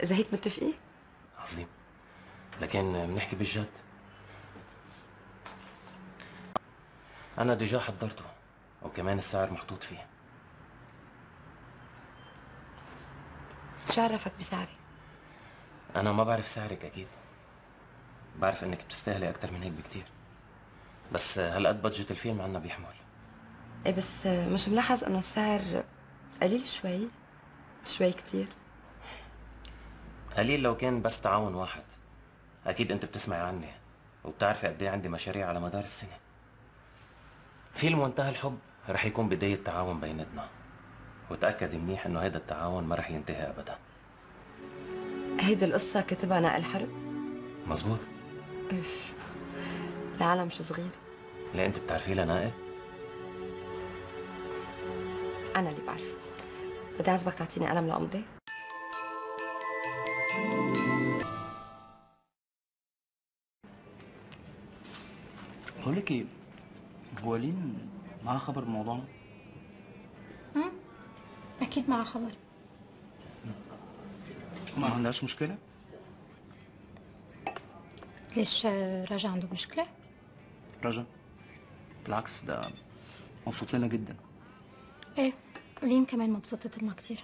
اذا هيك متفقين. عظيم، لكن بنحكي بالجد. انا ديجا حضرته، وكمان السعر محطوط فيه. شو عرفك بسعري؟ انا ما بعرف سعرك اكيد، بعرف انك بتستاهلي اكتر من هيك بكتير، بس هالقد بادجت الفيلم عنا بيحمل. ايه بس مش ملاحظ انه السعر قليل شوي كتير؟ قليل لو كان بس تعاون واحد. اكيد انت بتسمعي عني وبتعرفي قد ايه عندي مشاريع على مدار السنه. فيلم وانتهى الحب رح يكون بدايه تعاون بيناتنا، وتاكدي منيح انه هذا التعاون ما رح ينتهي ابدا. هيدي القصه كتبها نائل حرب؟ مزبوط. اف، العالم شو صغير. لا انت بتعرفيه لنائل؟ انا اللي بعرفه. بدي اعزبك تعطيني قلم لأمضي. بقول لك ايه، هو لين معاه خبر بموضوعنا؟ اكيد معها خبر. ما عندهاش مشكله؟ ليش راجع عنده مشكله؟ رجا بالعكس، ده مبسوط لنا جدا. ايه، لين كمان مبسوطة لنا كتير.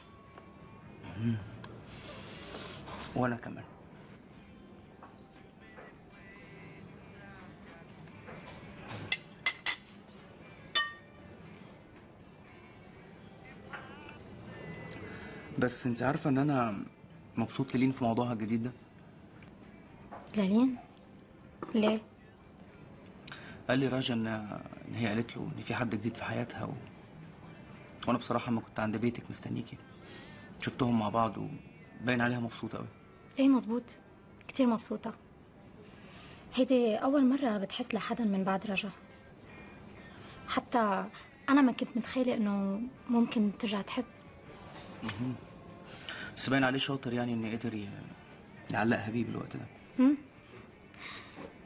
وانا كمان. بس انت عارفه ان انا مبسوط لين في موضوعها الجديد ده. لين؟ ليه؟ قال لي راجا ان هي قالت له ان في حد جديد في حياتها وانا بصراحه لما كنت عند بيتك مستنيكي شفتهم مع بعض وباين عليها مبسوطه قوي. ايه مظبوط، كتير مبسوطة. هيدي أول مرة بتحس لحدا من بعد رجا. حتى أنا ما كنت متخيلة إنه ممكن ترجع تحب. بس باين عليه شاطر، يعني إنه قدر يعلقها بيه بالوقت ده.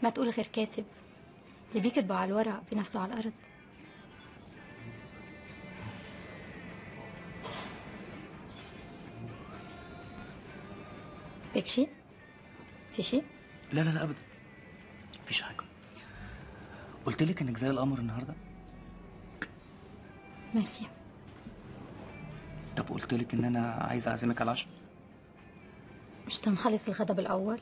ما تقول غير كاتب، اللي بيكتبوا على الورق بنفسه على الأرض. بيك شيء؟ في شيء؟ لا لا لا ابدا، مفيش حاجه. قلت لك انك زي القمر النهارده. ماشي. طب قلت لك ان انا عايز اعزمك على العشاء. مش تنخلص الغدا الاول؟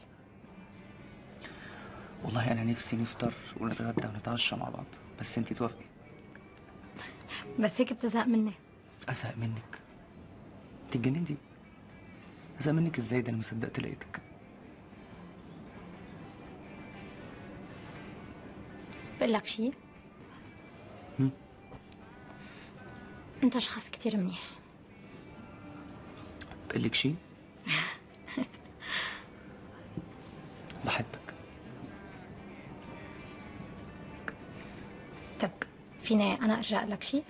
والله انا نفسي نفطر ونتغدى ونتعشى مع بعض، بس انتي توافقي. بس هيك بتزهق مني. ازهق منك؟ انت اتجننتي؟ ازهق منك ازاي؟ ده انا ما صدقت لقيتك. بقول لك شيء، انت شخص كتير منيح. بقول لك شيء، بحبك. طب فيني انا ارجع لك شيء؟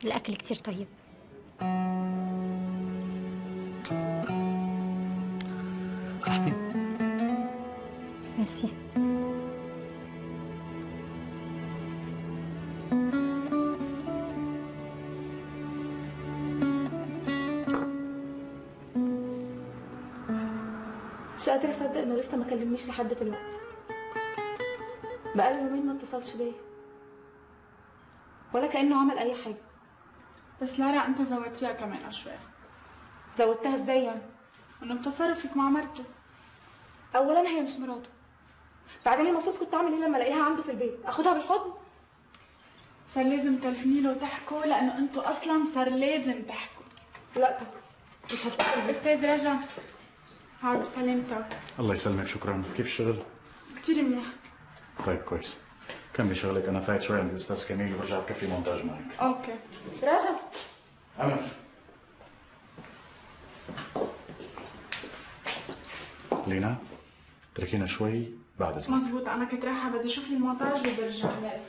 الاكل كتير طيب. صحتي؟ ميرسي. مش قادرة أصدق إنه لسه ما كلمنيش لحد دلوقتي. بقاله يومين ما اتصلش بيا ولا كأنه عمل أي حاجة. بس لارا انت زودتيها كمان شوي. زودتها ازاي يعني؟ انه بتصرفك مع مرته. أولا هي مش مراته. بعدين المفروض كنت أعمل إيه لما ألاقيها عنده في البيت؟ أخدها بالحضن؟ صار لازم تلفني له وتحكوا لأنه انتوا أصلا صار لازم تحكوا. لا طبعا مش هتحكوا. أستاذ رجا هاي بسلامتك. الله يسلمك، شكرا. كيف الشغل؟ كتير منيح. طيب كويس. كملي شغلك، انا فايت شوي عند الاستاذ كميل وبرجع بكفي مونتاج معك. اوكي. رجا أمل. لينا تركينا شوي بعد اذنك. مزبوط، أنا كنت رايحة بدي أشوف المونتاج وبرجع لك.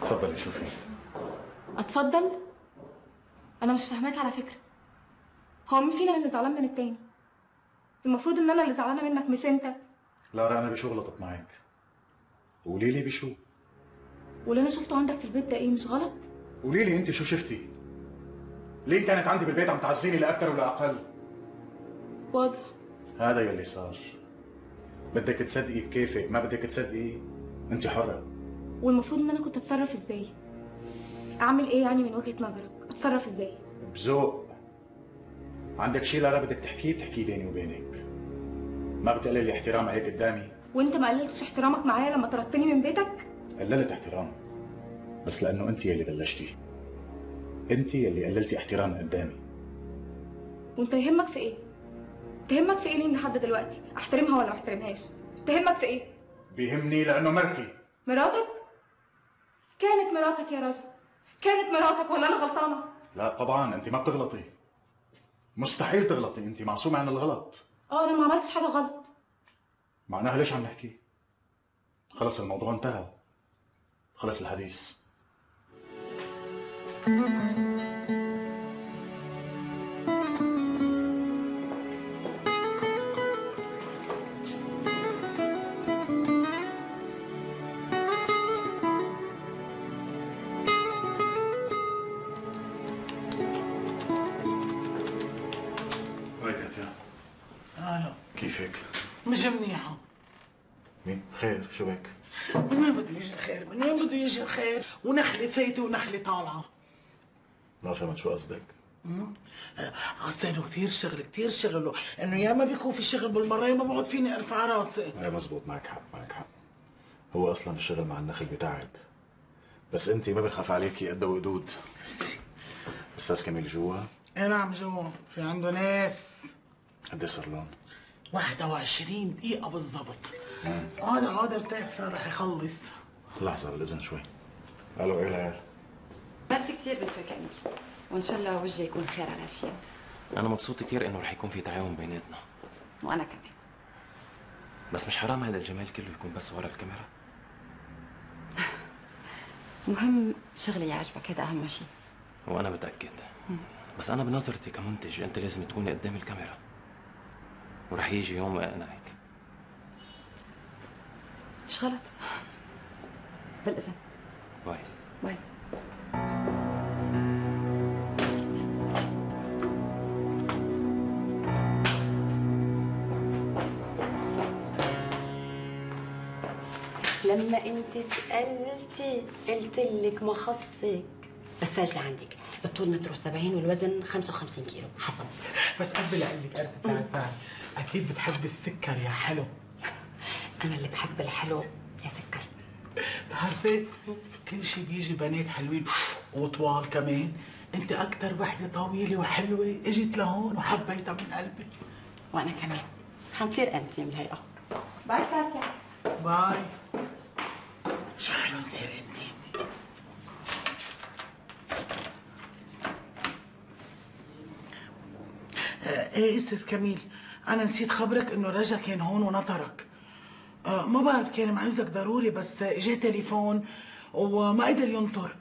تفضلي شوفي. اتفضل. انا مش فاهماك على فكره. هو مين فينا اللي زعلان من التاني؟ المفروض ان انا اللي زعلانه منك مش انت. لارا انا بشو غلطت معك؟ قولي لي بشو؟ واللي انا شفته عندك في البيت ده ايه مش غلط؟ قولي لي انت شو شفتي؟ ليه كانت عندي بالبيت عم تعزيني لا اكثر ولا اقل؟ واضح. هذا يلي صار. بدك تصدقي بكيفك، ما بدك تصدقي انت حره. والمفروض ان انا كنت اتصرف ازاي؟ اعمل ايه يعني من وجهه نظرك؟ اتصرف ازاي؟ بذوق. عندك شي لارا بدك تحكيه بتحكيه بيني وبينك. ما بتقلل لي احترامها هيك قدامي. وانت ما قللتش احترامك معايا لما طردتني من بيتك؟ قللت احترام، بس لانه انت يلي بلشتي. انت يلي قللتي احترام قدامي. وانت يهمك في ايه؟ تهمك في ايه لين لحد دلوقتي؟ احترمها ولا ما احترمهاش؟ تهمك في ايه؟ بيهمني لانه مرتي. مراتك؟ كانت مراتك يا رجل. كانت مراتك ولا انا غلطانه؟ لا طبعا انت ما بتغلطي. مستحيل تغلطي، انت معصومه عن الغلط. انا ما عملتش حاجه غلط. معناها ليش عم نحكي؟ خلص الموضوع انتهى. خلص الحديث. كيفك؟ مش منيحة. مين؟ خير شو بك؟ من وين بده يجي الخير؟ من وين بده يجي الخير؟ ونخلة فايتة ونخلة طالعة. ما فهمت شو قصدك؟ قصده كثير شغل كثير شغل، انه يا ما بيكون في شغل بالمرة ما بقعد فيني ارفع راسي. ايه مزبوط، معك حق معك حق. هو اصلا الشغل مع النخل بتعب، بس انت ما بخاف عليكي قد وقدود. استاذ كميل جوا؟ ايه نعم جوا، في عنده ناس. قد صار لهم؟ 21 دقيقة بالضبط. اقعد ارتاح، صار رح يخلص. لحظة بالإذن شوي. الو ايه العيال؟ ميرسي كثير بشوي كميل، وان شاء الله وجهي يكون خير على الفيلم. انا مبسوط كتير انه رح يكون في تعاون بيناتنا. وانا كمان. بس مش حرام هذا الجمال كله يكون بس ورا الكاميرا؟ مهم شغلي يعجبك، هذا اهم شيء. وانا متاكد. بس انا بنظرتي كمنتج انت لازم تكوني قدام الكاميرا، ورح يجي يوم واقنعك. مش غلط. بالاذن. باي. باي. لما انت سألتي قلت لك ما خصك. بس سجلي عندك، الطول 1.70 والوزن 55 كيلو حسب. بس قبل اقول لك تعال اكيد بتحب السكر يا حلو. انا اللي بحب الحلو يا سكر. بتعرفي كل شيء بيجي بنات حلوين وطوال كمان. انت اكتر وحده طويله وحلوه اجت لهون وحبيتها من قلبي. وانا كمان حنصير انتيم الهيئه. باي كاتيا. باي. شو حلو نصير انتيم. ايه استاذ كميل، انا نسيت خبرك انه رجا كان هون ونطرك. ما بعرف كان معوزك ضروري، بس اجى تليفون وما قدر ينطر.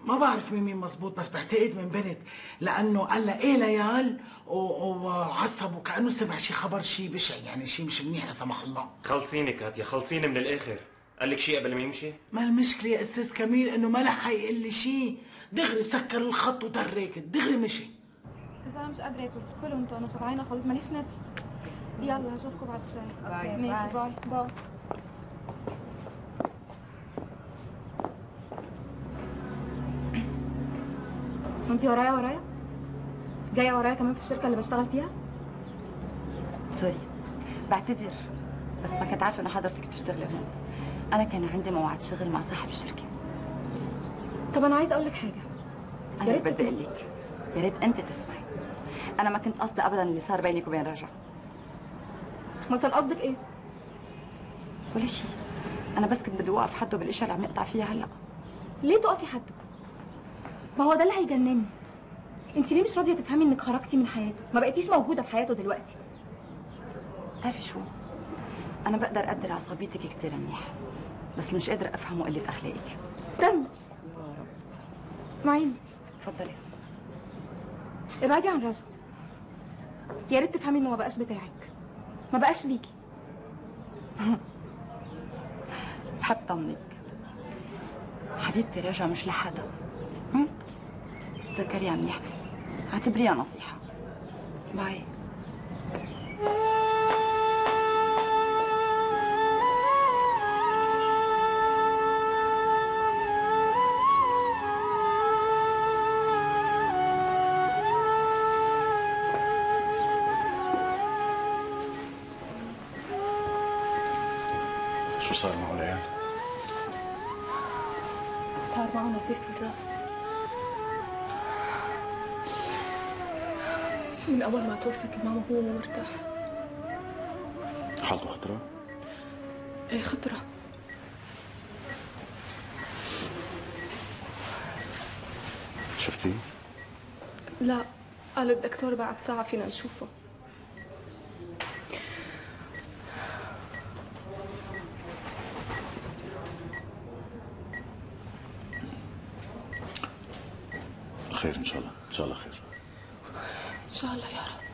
ما بعرف مين مزبوط، بس بعتقد من بنت، لانه قال لها ايه ليال وعصب وكانه سمع شي خبر شي بشع، يعني شي مش منيح لا سمح الله. خلصيني كاتيا، خلصيني من الاخر. قال لك شيء قبل ما يمشي؟ ما المشكله يا استاذ كميل انه ما لحق يقول لي شي، دغري سكر الخط وتركت، دغري مشي. بس انا مش قادره اكل، كلوا انتوا، انا شبعانه خالص ماليش نفس. يلا هشوفكم بعد شوي. باي. ماشي، باي باي. انتي ورايا جايه ورايا كمان في الشركه اللي بشتغل فيها؟ سوري، بعتذر، بس ما كنت عارفه انه حضرتك بتشتغلي هون. انا كان عندي موعد شغل مع صاحب الشركه. طب انا عايزه اقول لك حاجه. انا بدي اقول لك، يا ريت انت تسمعي. انا ما كنت قصدي ابدا اللي صار بينك وبين رجا. ما كان قصدك ايه؟ ولا شيء، انا بس كنت بدي اوقف حده بالاشياء اللي عم يقطع فيها هلا. ليه تقفي حده؟ ما هو ده اللي هيجنني. انت ليه مش راضيه تفهمي انك خرجتي من حياته، ما بقيتيش موجوده في حياته دلوقتي؟ بتعرفي شو، انا بقدر اقدر عصبيتك كثير منيح، بس مش قادره افهم قله اخلاقك. استني اسمعيني. اتفضلي. ابعدي عن رجا، يا ريت تفهمي انه ما بقاش بتاعك، ما بقاش ليكي. بحب طمنك حبيبتي، رجا مش لحدا. تذكري عم نحكي، اعتبريها نصيحه. باي. شو صار معه ليال؟ صار معه نزيف بالراس. من اول ما توفت الماما هو مو مرتاح. حالته خطرة؟ ايه خطرة. شفتيه؟ لا، قال الدكتور بعد ساعة فينا نشوفه. خير ان شاء الله، ان شاء الله خير. ان شاء الله يا رب.